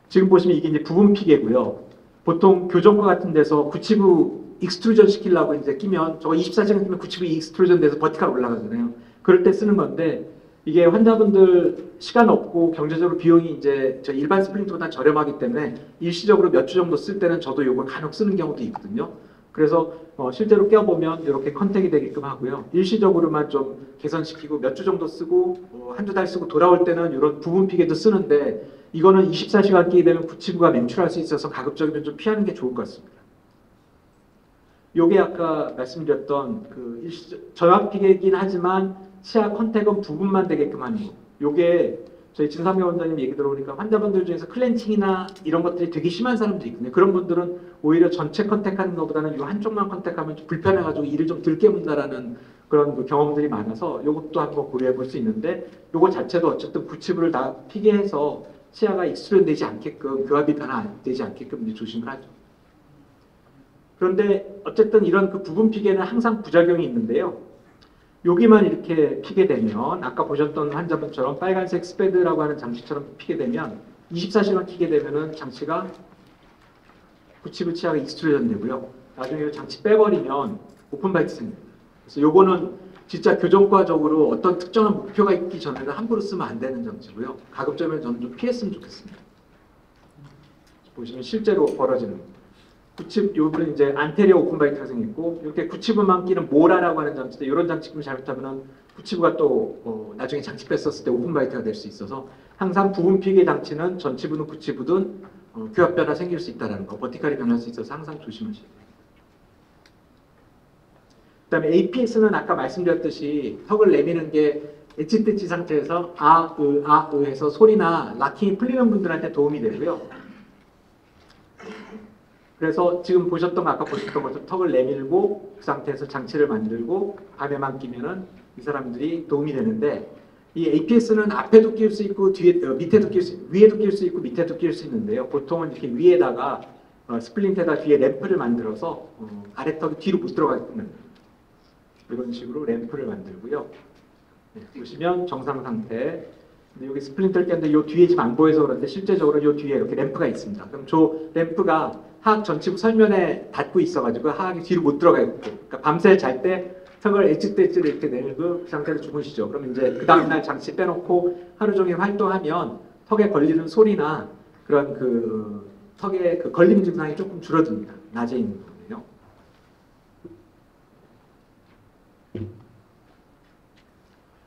S1: 지금 보시면 이게 이제 부분 피게고요. 보통 교정과 같은 데서 구치부 익스트루전 시키려고 이제 끼면 저거 24시간 끼면 구치부 익스트루전 돼서 버티칼 올라가잖아요. 그럴 때 쓰는 건데 이게 환자분들 시간 없고 경제적으로 비용이 이제 저 일반 스플린트보다 저렴하기 때문에 일시적으로 몇 주 정도 쓸 때는 저도 이걸 간혹 쓰는 경우도 있거든요. 그래서 실제로 껴보면 이렇게 컨택이 되게끔 하고요. 일시적으로만 좀 개선시키고 몇 주 정도 쓰고 한두 달 쓰고 돌아올 때는 이런 부분 피게도 쓰는데 이거는 24시간 끼게 되면 구치부가 맹출할 수 있어서 가급적이면 좀 피하는 게 좋을 것 같습니다. 요게 아까 말씀드렸던 그 전압 피게이긴 하지만 치아 컨택은 부분만 되게끔 하는 거. 요게 저희 진상배 원장님 얘기 들어보니까 환자분들 중에서 클렌칭이나 이런 것들이 되게 심한 사람들이 있거든요. 그런 분들은 오히려 전체 컨택하는 것보다는 이 한쪽만 컨택하면 좀 불편해가지고 이를 좀 덜 깨문다라는 그런 그 경험들이 많아서 요것도 한번 고려해 볼 수 있는데 요거 자체도 어쨌든 구치부를 다 피게 해서 치아가 익스트루전 되지 않게끔 교합이 변화되지 않게끔 이제 조심을 하죠. 그런데 어쨌든 이런 그 부분 피게는 항상 부작용이 있는데요. 여기만 이렇게 피게 되면 아까 보셨던 환자분처럼 빨간색 스패드라고 하는 장치처럼 피게 되면 24시간 피게 되면은 장치가 구치부 치아가 익스트루전 되고요. 나중에 이 장치 빼버리면 오픈바이트 생깁니다. 그래서 요거는 진짜 교정과적으로 어떤 특정한 목표가 있기 전에는 함부로 쓰면 안 되는 장치고요. 가급적이면 저는 좀 피했으면 좋겠습니다. 보시면 실제로 벌어지는 구칩, 요거는 이제 안테리어 오픈바이트가 생겼고, 이렇게 구치부만 끼는 모라라고 하는 장치인데, 이런 장치를 잘못하면 구치부가 또 나중에 장치 뺐었을 때 오픈바이트가 될 수 있어서 항상 부분 피개 장치는 전치부든 구치부든 교합 변화 생길 수 있다는 거, 버티컬이 변할 수 있어서 항상 조심하셔야 돼요. 그 다음에 APS는 아까 말씀드렸듯이 턱을 내미는 게 엣지 상태에서 해서 소리나 락킹이 풀리는 분들한테 도움이 되고요. 그래서 지금 보셨던 거, 아까 보셨던 것처럼 턱을 내밀고 그 상태에서 장치를 만들고 밤에만 끼면은 이 사람들이 도움이 되는데, 이 APS는 앞에도 끼울 수 있고 밑에도 끼울 수, 위에도 끼울 수 있고 밑에도 끼울 수 있는데요. 보통은 이렇게 위에다가 스플린트에다 뒤에 램프를 만들어서 아래턱이 뒤로 못 들어가게끔 만듭니다. 이런 식으로 램프를 만들고요. 네, 보시면 정상 상태. 근데 여기 스플린트를 꼈는데 이 뒤에 지금 안 보여서 그런데 실제적으로 이 뒤에 이렇게 램프가 있습니다. 그럼 저 램프가 하악 전치부 설면에 닿고 있어가지고 하악이 뒤로 못 들어가 있고, 그러니까 밤새 잘 때 턱을 엣지를 이렇게 내밀고 그 상태로 주무시죠. 그럼 이제 그 다음날 장치 빼놓고 하루 종일 활동하면 턱에 걸리는 소리나 그런 그 턱의 그 걸림 증상이 조금 줄어듭니다. 낮에 있는 거는요.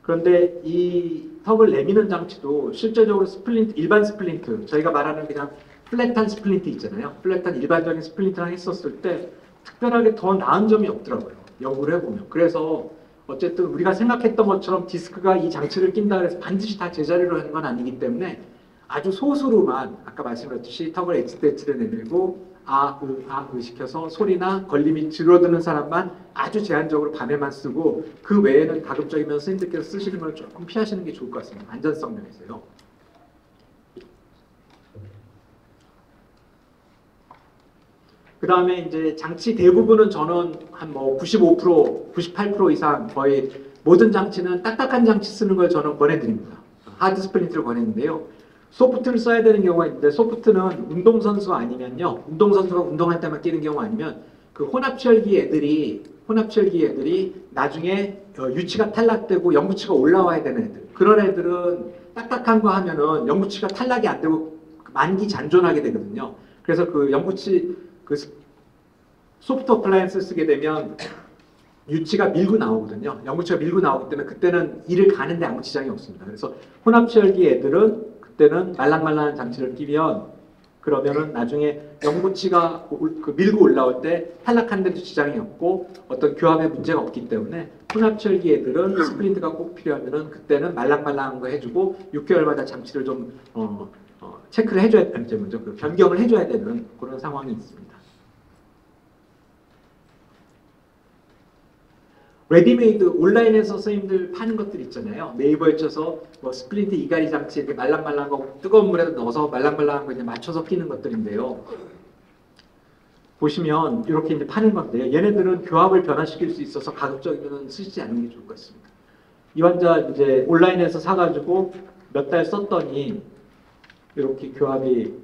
S1: 그런데 이 턱을 내미는 장치도 실제적으로 스플린트, 일반 스플린트, 저희가 말하는 그냥 플랫한 스플린트 있잖아요. 플랫한 일반적인 스플린트랑 했었을 때 특별하게 더 나은 점이 없더라고요. 연구를 해보면. 그래서 어쨌든 우리가 생각했던 것처럼 디스크가 이 장치를 낀다 그래서 반드시 다 제자리로 하는 건 아니기 때문에 아주 소수로만 아까 말씀드렸듯이 턱을 엣지를 내밀고 시켜서 소리나 걸림이 줄어드는 사람만 아주 제한적으로 밤에만 쓰고, 그 외에는 가급적이면 선생님들께서 쓰시는 걸 조금 피하시는 게 좋을 것 같습니다. 안전성 면에서요. 그 다음에 이제 장치 대부분은 저는 한 뭐 95%, 98% 이상 거의 모든 장치는 딱딱한 장치 쓰는 걸 저는 권해드립니다. 하드 스플린트를 권했는데요. 소프트를 써야 되는 경우가 있는데, 소프트는 운동선수 아니면요, 운동선수가 운동할 때만 끼는 경우 아니면 그 혼합철기 애들이 나중에 유치가 탈락되고 영구치가 올라와야 되는 애들, 그런 애들은 딱딱한 거 하면은 영구치가 탈락이 안 되고 만기 잔존하게 되거든요. 그래서 그 영구치 그 소프트 어플라이언스 쓰게 되면 유치가 밀고 나오거든요. 영구치가 밀고 나오기 때문에 그때는 이를 가는데 아무 지장이 없습니다. 그래서 혼합철기 애들은 그때는 말랑말랑한 장치를 끼면 그러면은 나중에 영구치가 밀고 올라올 때 탈락하는 데도 지장이 없고 어떤 교합에 문제가 없기 때문에 혼합철기 애들은 스플린트가 꼭 필요하면은 그때는 말랑말랑한 거 해주고 6개월마다 장치를 좀 체크를 해줘야 먼저 그 변경을 해줘야 되는 그런 상황이 있습니다. 레디메이드 온라인에서 선생님들 파는 것들 있잖아요. 네이버에 쳐서 뭐 스플린트 이갈이 장치 이렇게 말랑말랑한 거 뜨거운 물에 넣어서 말랑말랑한 거 이제 맞춰서 끼는 것들인데요. 보시면 이렇게 이제 파는 건데요. 얘네들은 교합을 변화시킬 수 있어서 가급적이면 쓰시지 않는 게 좋을 것 같습니다. 이 환자 이제 온라인에서 사가지고 몇 달 썼더니 이렇게 교합이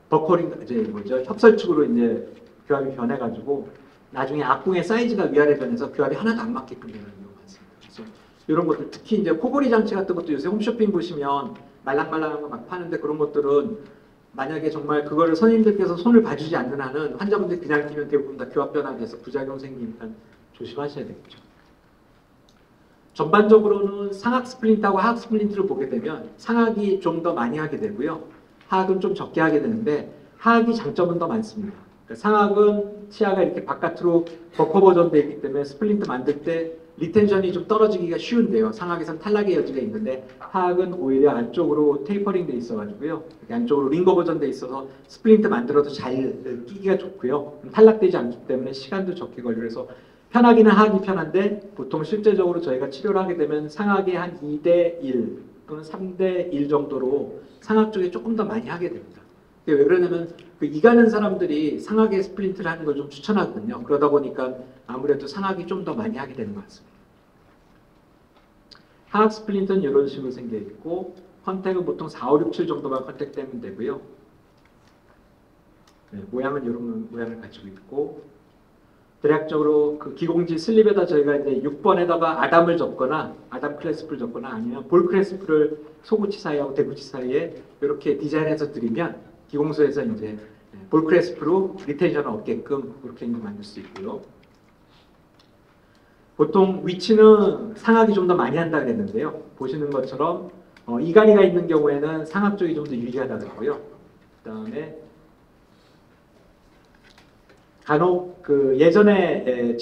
S1: 버커링 이제 뭐죠? 협설축으로 이제 교합이 변해가지고 나중에 앞궁의 사이즈가 위아래 변해서 교합이 하나도 안 맞게끔 되는 경우가 많습니다. 그래서 이런 것들 특히 이제 코골이 장치 같은 것도 요새 홈쇼핑 보시면 말랑말랑한 거 막 파는데 그런 것들은 만약에 정말 그거를 선생님들께서 손을 봐주지 않는 한은 환자분들이 그냥 끼면 대부분 다 교합 변화돼서 부작용 생기니까 조심하셔야 되겠죠. 전반적으로는 상악 스플린트하고 하악 스플린트를 보게 되면 상악이 좀 더 많이 하게 되고요. 하악은 좀 적게 하게 되는데 하악이 장점은 더 많습니다. 상악은 치아가 이렇게 바깥으로 버커 버전되어 있기 때문에 스플린트 만들 때 리텐션이 좀 떨어지기가 쉬운데요. 상악에선 탈락의 여지가 있는데 하악은 오히려 안쪽으로 테이퍼링 돼 있어가지고요. 안쪽으로 링거 버전 돼 있어서 스플린트 만들어도 잘 끼기가 좋고요. 탈락되지 않기 때문에 시간도 적게 걸리고 그래서 편하기는 하악이 편한데 보통 실제적으로 저희가 치료를 하게 되면 상악이 한 2대1 또는 3대1 정도로 상악 쪽에 조금 더 많이 하게 됩니다. 왜 그러냐면 그 이가는 사람들이 상악의 스플린트를 하는 걸 좀 추천하거든요. 그러다 보니까 아무래도 상악이 좀 더 많이 하게 되는 것 같습니다. 하악 스플린트는 이런 식으로 생겨 있고 컨택은 보통 4, 5, 6, 7 정도만 컨택되면 되고요. 네, 모양은 이런 모양을 가지고 있고 대략적으로 그 기공지 슬립에다 저희가 이제 6번에다가 아담을 적거나 아담 클래스프를 적거나 아니면 볼 클래스프를 소구치 사이하고 대구치 사이에 이렇게 디자인해서 드리면 기공소에서 이제 볼 클래스프로 리텐션을 얻게끔 그렇게 만들 수 있고요. 보통 위치는 상악이 좀 더 많이 한다 그랬는데요. 보시는 것처럼 이가리가 있는 경우에는 상악 쪽이 좀 더 유리하다 그랬고요. 그다음에 간혹 그 예전에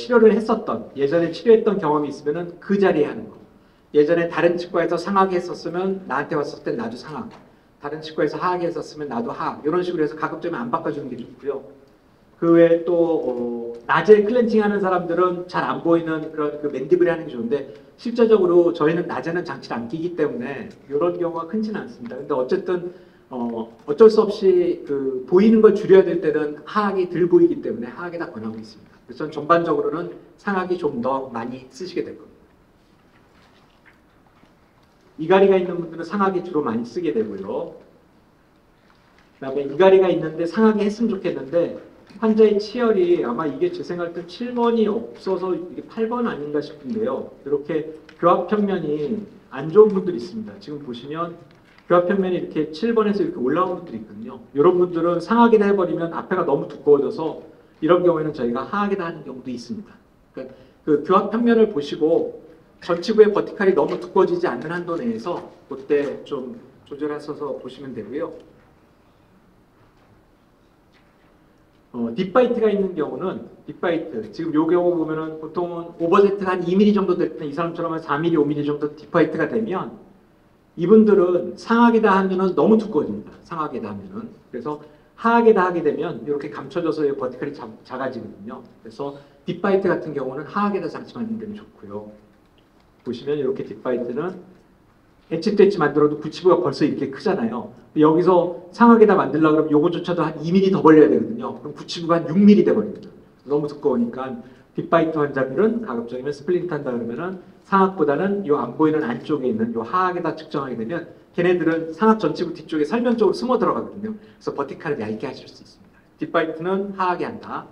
S1: 예전에 치료했던 경험이 있으면은 그 자리에 하는 거. 예전에 다른 치과에서 상하게 했었으면 나한테 왔을 땐 나도 상하. 다른 치과에서 하하게 했었으면 나도 하. 이런 식으로 해서 가급적이면 안 바꿔주는 게 좋고요. 그 외에 또 낮에 클렌징 하는 사람들은 잘 안 보이는 그런 그 맨디블에 하는 게 좋은데 실제적으로 저희는 낮에는 장치를 안 끼기 때문에 이런 경우가 흔치는 않습니다. 근데 어쨌든 어쩔 수 없이 그 보이는 걸 줄여야 될 때는 하악이 덜 보이기 때문에 하악에다 권하고 있습니다. 그래서 저는 전반적으로는 상악이 좀 더 많이 쓰시게 될 겁니다. 이가리가 있는 분들은 상악이 주로 많이 쓰게 되고요. 그다음에 이가리가 있는데 상악이 했으면 좋겠는데 환자의 치열이 아마 이게 제 생각할 때 7번이 없어서 이게 8번 아닌가 싶은데요. 이렇게 교합평면이 안 좋은 분들이 있습니다. 지금 보시면 교합평면이 이렇게 7번에서 이렇게 올라온 분들이 있거든요. 이런 분들은 상악에다 해버리면 앞에가 너무 두꺼워져서 이런 경우에는 저희가 하악에다 하는 경우도 있습니다. 그러니까 그 교합평면을 보시고 전치부의 버티칼이 너무 두꺼워지지 않는 한도 내에서 그때 좀 조절하셔서 보시면 되고요. 딥바이트가 있는 경우는 딥바이트 지금 요 경우 보면은 보통은 오버제트가 한 2mm 정도 될 때 이 사람처럼 한 4mm, 5mm 정도 딥바이트가 되면 이분들은 상악에다 하면은 너무 두꺼워집니다. 상악에다 하면은. 그래서 하악에다 하게 되면 이렇게 감춰져서 버티컬이 작아지거든요. 그래서 딥바이트 같은 경우는 하악에다 장치 만들면 좋고요. 보시면 이렇게 딥바이트는 엣지 만들어도 구치부가 벌써 이렇게 크잖아요. 여기서 상악에다 만들려고 그러면 요거조차도 한 2mm 더 벌려야 되거든요. 그럼 구치부가 한 6mm 돼버립니다. 너무 두꺼우니까 딥바이트 환자들은 가급적이면 스플린트 한다 그러면은 상악보다는 요 안 보이는 안쪽에 있는 요 하악에다 측정하게 되면 걔네들은 상악 전치부 뒤쪽에 설면 쪽으로 숨어 들어가거든요. 그래서 버티칼을 얇게 하실 수 있습니다. 딥바이트는 하악에 한다.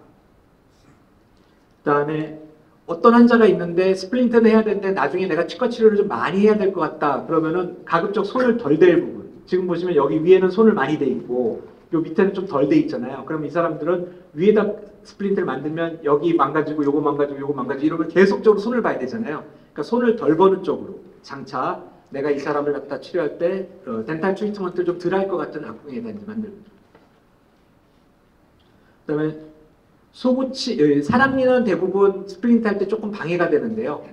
S1: 그 다음에 어떤 환자가 있는데 스플린트는 해야 되는데 나중에 내가 치과 치료를 좀 많이 해야 될 것 같다. 그러면은 가급적 손을 덜 댈 부분. 지금 보시면 여기 위에는 손을 많이 대 있고 요 밑에는 좀 덜 돼 있잖아요. 그럼 이 사람들은 위에다 스플린트를 만들면 여기 망가지고 요거 망가지고 요거 망가지고 이러면 계속적으로 손을 봐야 되잖아요. 그러니까 손을 덜 버는 쪽으로 장차 내가 이 사람을 갖다 치료할 때 덴탈 트리트먼트를 좀 덜 할 것 같은 악궁에다 이제 만들고. 그다음에 소구치 사람리는 대부분 스프린트 할 때 조금 방해가 되는데요.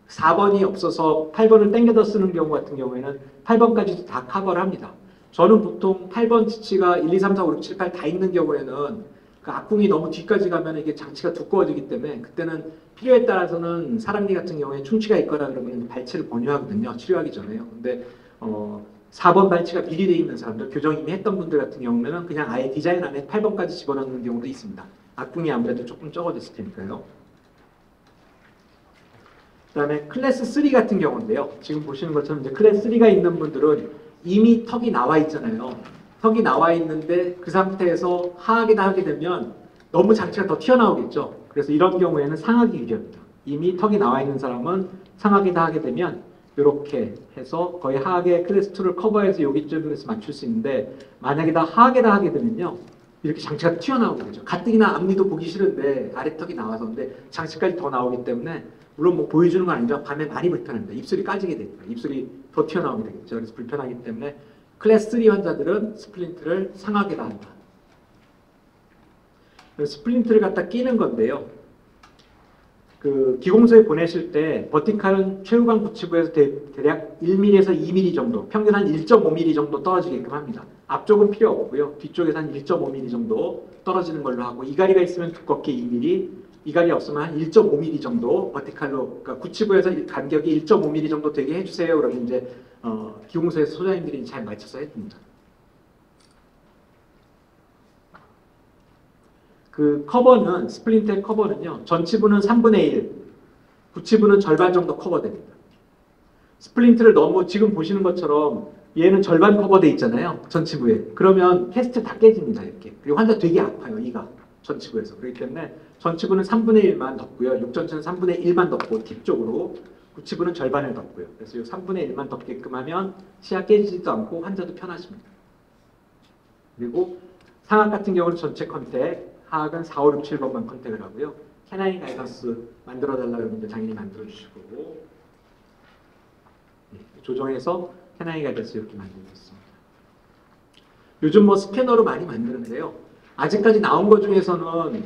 S1: 4번이 없어서 8번을 땡겨서 쓰는 경우 같은 경우에는 8번까지도 다 커버를 합니다. 저는 보통 8번 지치가 1, 2, 3, 4, 5, 6, 7, 8 다 있는 경우에는 그 악궁이 너무 뒤까지 가면 이게 장치가 두꺼워지기 때문에 그때는 필요에 따라서는 사람리 같은 경우에 충치가 있거나 그러면 발치를 권유하거든요. 치료하기 전에요. 근데 4번 발치가 미리 돼 있는 사람들, 교정 이미 했던 분들 같은 경우에는 그냥 아예 디자인 안에 8번까지 집어넣는 경우도 있습니다. 악궁이 아무래도 조금 적어졌을 테니까요. 그 다음에 클래스 3 같은 경우인데요. 지금 보시는 것처럼 이제 클래스 3가 있는 분들은 이미 턱이 나와 있잖아요. 턱이 나와 있는데 그 상태에서 하악에다 하게 되면 너무 장치가 더 튀어나오겠죠. 그래서 이런 경우에는 상악이 유리합니다. 이미 턱이 나와 있는 사람은 상악에다 하게 되면 이렇게 해서 거의 하악의 클래스 2를 커버해서 여기쯤에서 맞출 수 있는데 만약에 다 하악에다 하게 되면요. 이렇게 장치가 튀어나오게 되죠. 가뜩이나 앞니도 보기 싫은데 아래턱이 나와서 근데 장치까지 더 나오기 때문에 물론 뭐 보여주는 건 아니죠. 밤에 많이 불편합니다. 입술이 까지게 됩니다. 입술이 더 튀어나오게 되겠죠. 그래서 불편하기 때문에 클래스 3 환자들은 스플린트를 상악에다 한다. 스플린트를 갖다 끼는 건데요. 그 기공소에 보내실 때 버티칼은 최후방 구치부에서 대략 1mm에서 2mm 정도, 평균 한 1.5mm 정도 떨어지게끔 합니다. 앞쪽은 필요 없고요. 뒤쪽에서 한 1.5mm 정도 떨어지는 걸로 하고 이가리가 있으면 두껍게 2mm, 이가리 없으면 한 1.5mm 정도 버티칼로, 그러니까 구치부에서 간격이 1.5mm 정도 되게 해주세요. 그러면 이제 기공소에서 소장님들이 잘 맞춰서 해줍니다. 그 커버는, 스플린트의 커버는요, 전치부는 3분의 1, 구치부는 절반 정도 커버됩니다. 스플린트를 너무 지금 보시는 것처럼 얘는 절반 커버돼 있잖아요, 전치부에. 그러면 캐스트 다 깨집니다, 이렇게. 그리고 환자 되게 아파요, 이가. 전치부에서. 그렇기 때문에 전치부는 3분의 1만 덮고요. 육전체는 3분의 1만 덮고 팁 쪽으로, 구치부는 절반을 덮고요. 그래서 이 3분의 1만 덮게끔 하면 치아 깨지지도 않고 환자도 편하십니다. 그리고 상악 같은 경우는 전체 컨택, 하악은 4, 5, 6, 7번만 컨택을 하고요. 캐나인 가이던스 만들어달라 그러면 이제 당연히 만들어주시고, 조정해서 캐나인 가이던스 이렇게 만들었습니다. 요즘 뭐 스캐너로 많이 만드는데요. 아직까지 나온 것 중에서는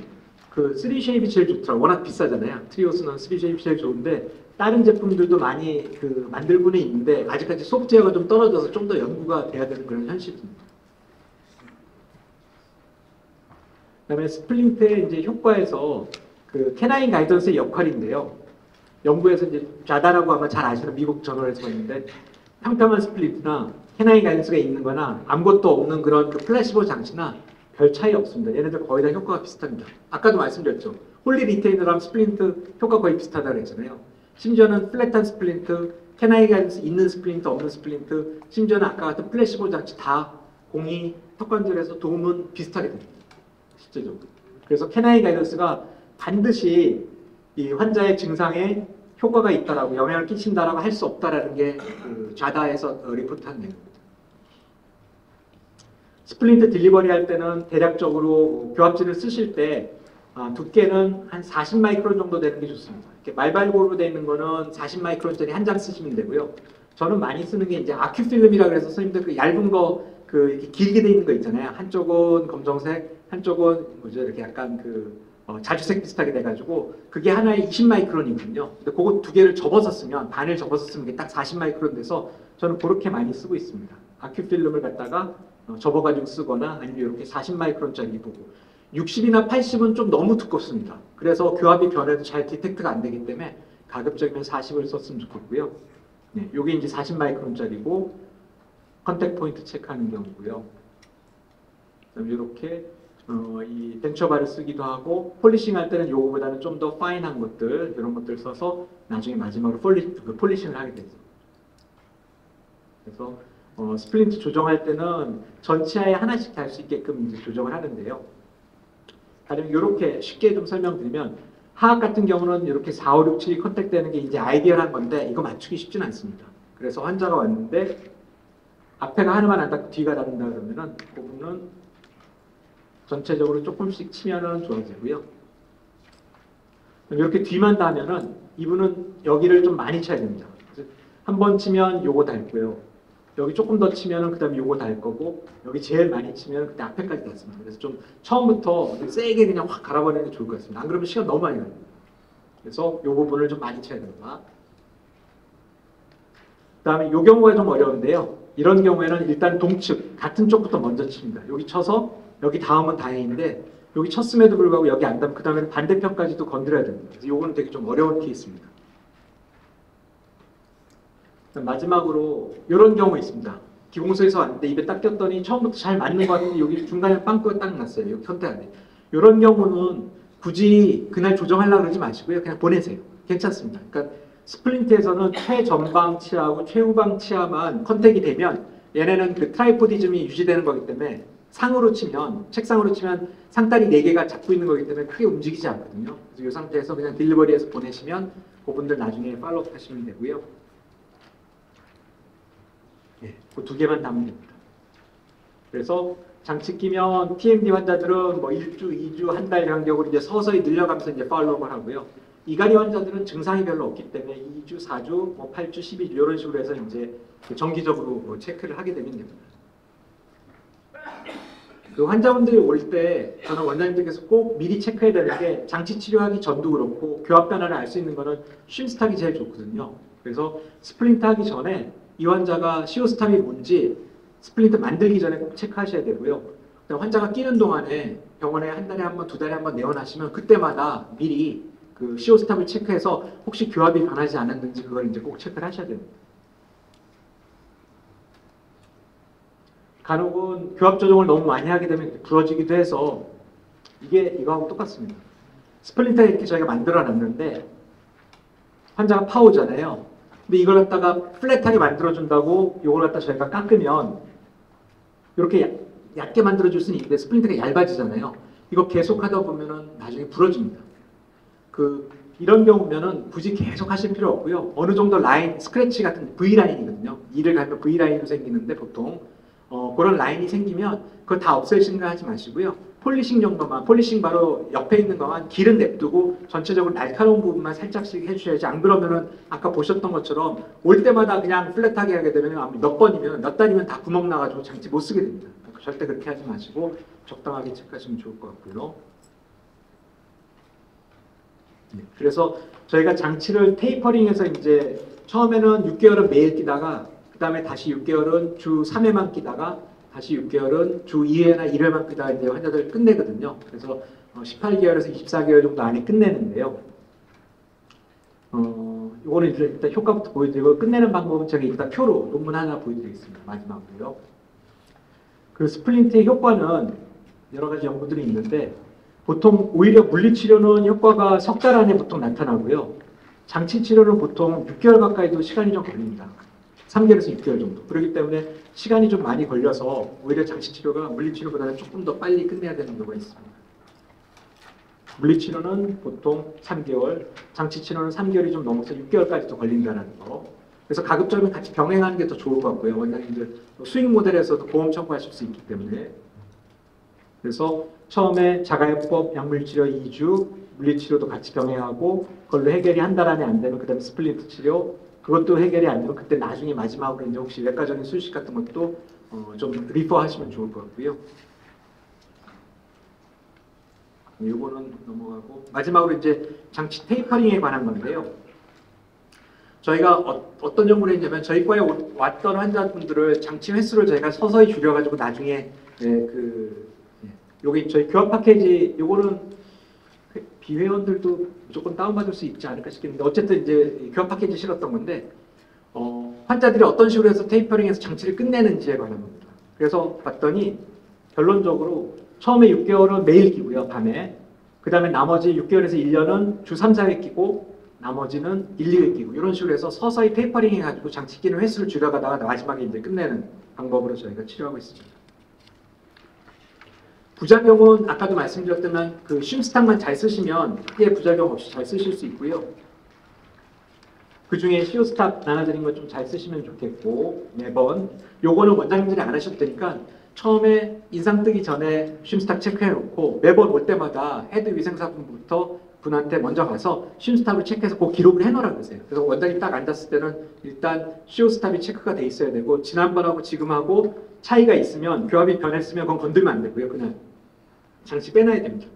S1: 그 3쉐입이 제일 좋더라고요. 워낙 비싸잖아요. 트리오스는 3쉐입이 제일 좋은데 다른 제품들도 많이 그 만들고는 있는데 아직까지 소프트웨어가 좀 떨어져서 좀 더 연구가 돼야 되는 그런 현실입니다. 그다음에 스플린트의 이제 효과에서 그 캐나인 가이던스의 역할인데요. 연구에서 이제 자다라고 아마 잘 아시는 미국 저널에서 봤는데 평평한 스플린트나 캐나인 가이던스가 있는 거나 아무것도 없는 그런 그 플래시보 장치나 별 차이 없습니다. 얘네들 거의 다 효과가 비슷합니다. 아까도 말씀드렸죠. 홀리 리테이너랑 스플린트 효과 거의 비슷하다고 했잖아요. 심지어는 플랫한 스플린트, 캐나인 가이던스 있는 스플린트, 없는 스플린트, 심지어는 아까 같은 플래시보 장치 다 공이 턱관절에서 도움은 비슷하게 됩니다. 실제적으로. 그래서 캐나인 가이던스가 반드시 이 환자의 증상에 효과가 있다라고 영향을 끼친다라고 할 수 없다라는 게 그 좌다에서 리포트한 내용입니다. 스플린트 딜리버리 할 때는 대략적으로 교합지를 쓰실 때 두께는 한 40 마이크론 정도 되는 게 좋습니다. 이렇게 말발골로 되어 있는 거는 40 마이크론짜리 한 장 쓰시면 되고요. 저는 많이 쓰는 게 이제 아큐필름이라 그래서 선생님들 그 얇은 거 그 이렇게 길게 돼 있는 거 있잖아요. 한쪽은 검정색, 한쪽은 뭐죠 이렇게 약간 그 자주색 비슷하게 돼가지고 그게 하나에 20 마이크론이거든요. 근데 그거 두 개를 접어서 쓰면 반을 접어서 쓰면 이게 딱 40 마이크론 돼서 저는 그렇게 많이 쓰고 있습니다. 아큐필름을 갖다가 접어가지고 쓰거나 아니면 이렇게 40 마이크론짜리 보고 60이나 80은 좀 너무 두껍습니다. 그래서 교합이 변해도 잘 디텍트가 안 되기 때문에 가급적이면 40을 썼으면 좋겠고요. 네, 이게 이제 40 마이크론짜리고 컨택 포인트 체크하는 경우고요. 이렇게 이 덴처바를 쓰기도 하고 폴리싱 할 때는 요거보다는 좀 더 파인한 것들 이런 것들 써서 나중에 마지막으로 폴리싱을 하게 되죠. 그래서 스플린트 조정할 때는 전치아에 하나씩 달 수 있게끔 이제 조정을 하는데요. 가령 이렇게 쉽게 좀 설명드리면 하악 같은 경우는 이렇게 4, 5, 6, 7이 컨택되는 게 이제 아이디얼한 건데 이거 맞추기 쉽진 않습니다. 그래서 환자가 왔는데 앞에가 하나만 안 닿고 뒤가 닿는다 그러면은 그 부분은 전체적으로 조금씩 치면은 좋아지고요. 이렇게 뒤만 닿으면은 이분은 여기를 좀 많이 쳐야 됩니다. 한 번 치면 요거 닿고요. 여기 조금 더 치면은 그다음에 요거 닿을 거고 여기 제일 많이 치면 그때 앞에까지 닿습니다. 그래서 좀 처음부터 세게 그냥 확 갈아버리는 게 좋을 것 같습니다. 안 그러면 시간 너무 많이 가요. 그래서 요 부분을 좀 많이 쳐야 됩니다. 그다음에 요 경우가 좀 어려운데요. 이런 경우에는 일단 동측 같은 쪽부터 먼저 칩니다. 여기 쳐서 여기 닿으면 다행인데 여기 쳤음에도 불구하고 여기 안 닿으면 그 다음에는 반대편까지도 건드려야 됩니다. 그래서 요거는 되게 좀 어려운 케이스입니다. 마지막으로 이런 경우 있습니다. 기공소에서 왔는데 입에 딱 꼈더니 처음부터 잘 맞는 것 같은데 여기 중간에 빵꾸가 딱 났어요. 여기 선택 안 돼. 이런 경우는 굳이 그날 조정하려고 그러지 마시고요. 그냥 보내세요. 괜찮습니다. 그러니까 스플린트에서는 최전방 치아하고 최후방 치아만 컨택이 되면 얘네는 그 트라이포디즘이 유지되는 거기 때문에 상으로 치면 책상으로 치면 상다리 4개가 잡고 있는 거기 때문에 크게 움직이지 않거든요. 그래서 이 상태에서 그냥 딜리버리해서 보내시면 그분들 나중에 팔로우 하시면 되고요. 네, 그 2개만 담으면 됩니다. 그래서 장치 끼면 TMD 환자들은 뭐 1주, 2주, 한 달 간격으로 이제 서서히 늘려가면서 이제 팔로우를 하고요. 이가리 환자들은 증상이 별로 없기 때문에 2주, 4주, 뭐 8주, 12주 이런 식으로 해서 이제 정기적으로 체크를 하게 되면 됩니다. 그 환자분들이 올 때 저는 원장님들께서 꼭 미리 체크해야 되는 게 장치 치료하기 전도 그렇고 교합 변화를 알 수 있는 거는 쉼스탑이 제일 좋거든요. 그래서 스플린트 하기 전에 이 환자가 시오스탑이 뭔지 스플린트 만들기 전에 꼭 체크하셔야 되고요. 환자가 끼는 동안에 병원에 한 달에 한 번, 2달에 한 번 내원하시면 그때마다 미리 그 시오스탑을 체크해서 혹시 교합이 변하지 않았는지 그걸 이제 꼭 체크를 하셔야 됩니다. 간혹은 교합 조정을 너무 많이 하게 되면 부러지기도 해서 이게 이거하고 똑같습니다. 스플린터 이렇게 저희가 만들어 놨는데 환자가 파오잖아요. 근데 이걸 갖다가 플랫하게 만들어 준다고 이걸 갖다 저희가 깎으면 이렇게 얇게 만들어 줄 수는 있는데 스플린터가 얇아지잖아요. 이거 계속 하다 보면은 나중에 부러집니다. 이런 경우면은 굳이 계속 하실 필요 없고요. 어느 정도 라인, 스크래치 같은 V라인이거든요. E를 가면 V라인으로 생기는데 보통 그런 라인이 생기면 그거 다 없애신가 하지 마시고요. 폴리싱 정도만, 폴리싱 바로 옆에 있는 것만 길은 냅두고 전체적으로 날카로운 부분만 살짝씩 해주셔야지. 안 그러면은 아까 보셨던 것처럼 올 때마다 그냥 플랫하게 하게 되면 몇 번이면, 몇 달이면 다 구멍 나가지고 장치 못 쓰게 됩니다. 절대 그렇게 하지 마시고 적당하게 체크하시면 좋을 것 같고요. 그래서 저희가 장치를 테이퍼링해서 이제 처음에는 6개월은 매일 끼다가 그 다음에 다시 6개월은 주 3회만 끼다가 다시 6개월은 주 2회나 1회만 끼다가 이제 환자들 끝내거든요. 그래서 18개월에서 24개월 정도 안에 끝내는데요. 이거는 일단 효과부터 보여드리고 끝내는 방법은 제가 일단 표로 논문 하나 보여드리겠습니다. 마지막으로요. 그 스플린트의 효과는 여러 가지 연구들이 있는데 보통 오히려 물리치료는 효과가 석 달 안에 보통 나타나고요. 장치치료는 보통 6개월 가까이도 시간이 좀 걸립니다. 3개월에서 6개월 정도. 그렇기 때문에 시간이 좀 많이 걸려서 오히려 장치치료가 물리치료보다는 조금 더 빨리 끝내야 되는 경우가 있습니다. 물리치료는 보통 3개월, 장치치료는 3개월이 좀 넘어서 6개월까지도 걸린다는 거. 그래서 가급적이면 같이 병행하는 게 더 좋을 것 같고요. 원장님들 수익 모델에서도 보험 청구하실 수 있기 때문에. 그래서 처음에 자가요법, 약물치료 2주, 물리치료도 같이 병행하고 그걸로 해결이 한 달 안에 안 되면 그 다음에 스플린트 치료, 그것도 해결이 안 되면 그때 나중에 마지막으로 이제 혹시 외과적인 수식 같은 것도 좀 리퍼 하시면 좋을 것 같고요. 이거는 넘어가고 마지막으로 이제 장치 테이퍼링에 관한 건데요. 저희가 어떤 연구를 했냐면 저희 과에 왔던 환자분들을 장치 횟수를 저희가 서서히 줄여가지고 나중에 여기 저희 교합 패키지 요거는 비회원들도 무조건 다운받을 수 있지 않을까 싶겠는데 어쨌든 이제 교합 패키지 실었던 건데 환자들이 어떤 식으로 해서 테이퍼링해서 장치를 끝내는지에 관한 겁니다. 그래서 봤더니 결론적으로 처음에 6개월은 매일 끼고요, 밤에. 그 다음에 나머지 6개월에서 1년은 주 3, 4회 끼고 나머지는 1, 2회 끼고 이런 식으로 해서 서서히 테이퍼링 해가지고 장치 끼는 횟수를 줄여가다가 마지막에 이제 끝내는 방법으로 저희가 치료하고 있습니다. 부작용은 아까도 말씀드렸지만 그 쉼스탁만 잘 쓰시면 크게 부작용 없이 잘 쓰실 수 있고요. 그 중에 시오스탁 나눠드린 거 좀 잘 쓰시면 좋겠고 매번 요거는 원장님들이 안 하셔도 되니까 처음에 인상 뜨기 전에 쉼스탁 체크해 놓고 매번 올 때마다 헤드 위생사분부터 분한테 먼저 가서 쉼스탑을 체크해서 꼭 기록을 해놓으라고 그러세요. 그래서 원장님 딱 앉았을 때는 일단 시오스탑이 체크가 돼 있어야 되고 지난번하고 지금하고 차이가 있으면 교합이 변했으면 그건 건들면 안 되고요. 그냥 장치 빼놔야 됩니다.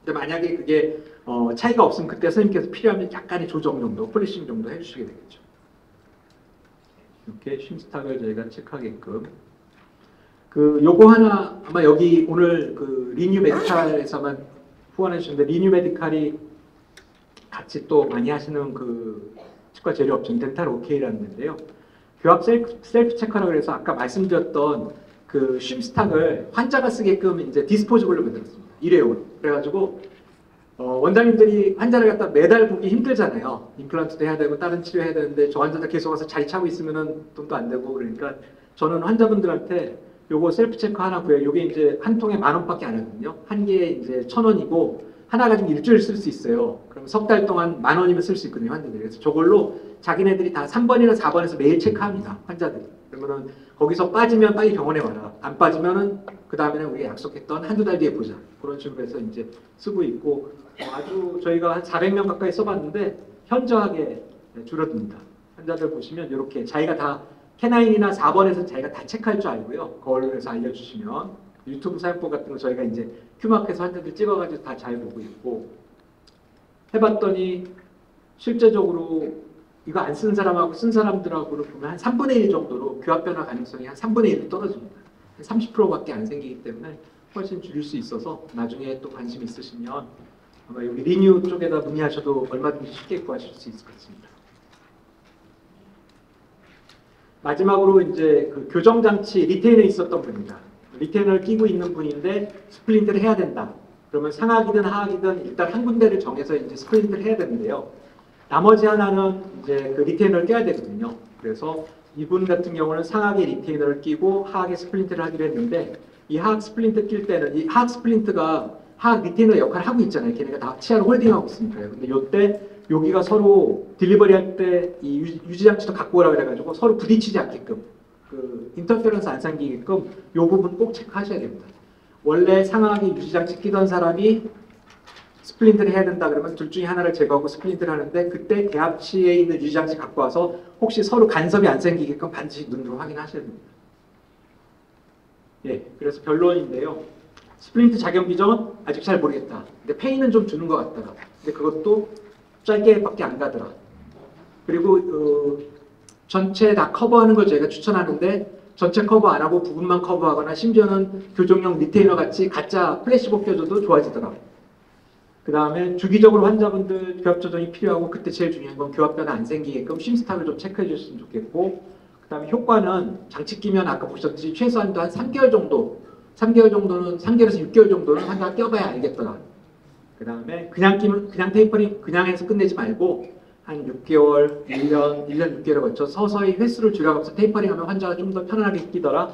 S1: 근데 만약에 그게 차이가 없으면 그때 선생님께서 필요하면 약간의 조정 정도, 폴리싱 정도 해주시게 되겠죠. 이렇게 쉼스탁을 저희가 체크하게끔. 요거 하나 아마 여기 오늘 리뉴 메디칼에서만 후원해 주셨는데 리뉴 메디칼이 같이 또 많이 하시는 치과 재료 업체 덴탈 오케이라는 데인데요. 교합 셀프 체커라고 해서 아까 말씀드렸던 쉼스탁을 환자가 쓰게끔 이제 디스포즈블로 만들었습니다. 일회용으로. 그래가지고 원장님들이 환자를 갖다 매달 보기 힘들잖아요. 임플란트도 해야 되고 다른 치료해야 되는데 저 환자들 계속 와서 자리 차고 있으면은 돈도 안 되고 그러니까 저는 환자분들한테 요거 셀프 체크 하나 구해요. 요게 이제 한 통에 10,000원밖에 안 하거든요. 한 개에 이제 1,000원이고 하나 가지고 일주일 쓸 수 있어요. 그럼 석 달 동안 10,000원이면 쓸 수 있거든요, 환자들이. 그래서 저걸로 자기네들이 다 3번이나 4번에서 매일 체크합니다, 환자들이. 그러면은 거기서 빠지면 빨리 병원에 와라. 안 빠지면은 그 다음에는 우리가 약속했던 한두 달 뒤에 보자. 그런 식으로 해서 이제 쓰고 있고 아주 저희가 한 400명 가까이 써봤는데 현저하게 줄어듭니다. 환자들 보시면 이렇게 자기가 다 K9이나 4번에서 자기가 다 체크할 줄 알고요. 그걸로 해서 알려주시면 유튜브 사용법 같은 거 저희가 이제 큐마크에서 환자들 찍어가지고 다 잘 보고 있고 해봤더니 실제적으로 이거 안 쓴 사람하고 쓴 사람들하고 보면 한 3분의 1 정도로 교합 변화 가능성이 한 3분의 1로 떨어집니다. 30%밖에 안 생기기 때문에 훨씬 줄일 수 있어서 나중에 또 관심 있으시면 아마 여기 리뉴 쪽에다 문의하셔도 얼마든지 쉽게 구하실 수 있을 것 같습니다. 마지막으로 이제 교정장치 리테이너에 있었던 분입니다. 리테이너를 끼고 있는 분인데 스플린트를 해야 된다. 그러면 상하기든 하하기든 일단 한 군데를 정해서 이제 스플린트를 해야 되는데요. 나머지 하나는 이제 리테이너를 껴야 되거든요. 그래서 이분 같은 경우는 상하게 리테이너를 끼고 하하게 스플린트를 하기로 했는데 이 하악 스플린트 낄 때는 이 하악 스플린트가 하악 리테이너 역할을 하고 있잖아요. 걔네가 다 치아를 홀딩하고 있으니까요. 근데 요때 여기가 서로 딜리버리 할 때 이 유지장치도 갖고 오라 그래가지고 서로 부딪히지 않게끔 그 인터페런스 안 생기게끔 요 부분 꼭 체크하셔야 됩니다. 원래 상하게 유지장치 끼던 사람이 스플린트를 해야 된다 그러면 둘 중에 하나를 제거하고 스플린트를 하는데 그때 개합치에 있는 유지장치 갖고 와서 혹시 서로 간섭이 안 생기게끔 반드시 눈으로 확인하셔야 됩니다. 예, 그래서 결론인데요. 스플린트 작용 기전 아직 잘 모르겠다. 근데 페인은 좀 주는 것 같더라. 근데 그것도 짧게밖에 안 가더라. 그리고 전체 다 커버하는 걸 저희가 추천하는데 전체 커버 안 하고 부분만 커버하거나 심지어는 교정용 리테이너 같이 가짜 플래시복 껴줘도 좋아지더라. 그 다음에 주기적으로 환자분들 교합 조정이 필요하고 그때 제일 중요한 건 교합 변화 안 생기게끔 심스탁을 좀 체크해 주셨으면 좋겠고 그 다음에 효과는 장치 끼면 아까 보셨듯이 최소한도 한 3개월 정도 3개월에서 6개월 정도는 환자가 껴봐야 알겠더라. 그 다음에 그냥 끼면 그냥 테이퍼링 그냥 해서 끝내지 말고 한 6개월, 1년 6개월에 걸쳐 서서히 횟수를 줄여가면서 테이퍼링하면 환자가 좀 더 편안하게 끼더라.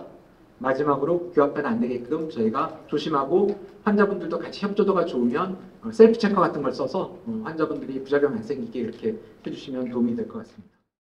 S1: 마지막으로 교합 변화 안 되게끔 저희가 조심하고 환자분들도 같이 협조도가 좋으면 셀프 체커 같은 걸 써서 환자분들이 부작용 안 생기게 이렇게 해주시면 도움이 될 것 같습니다.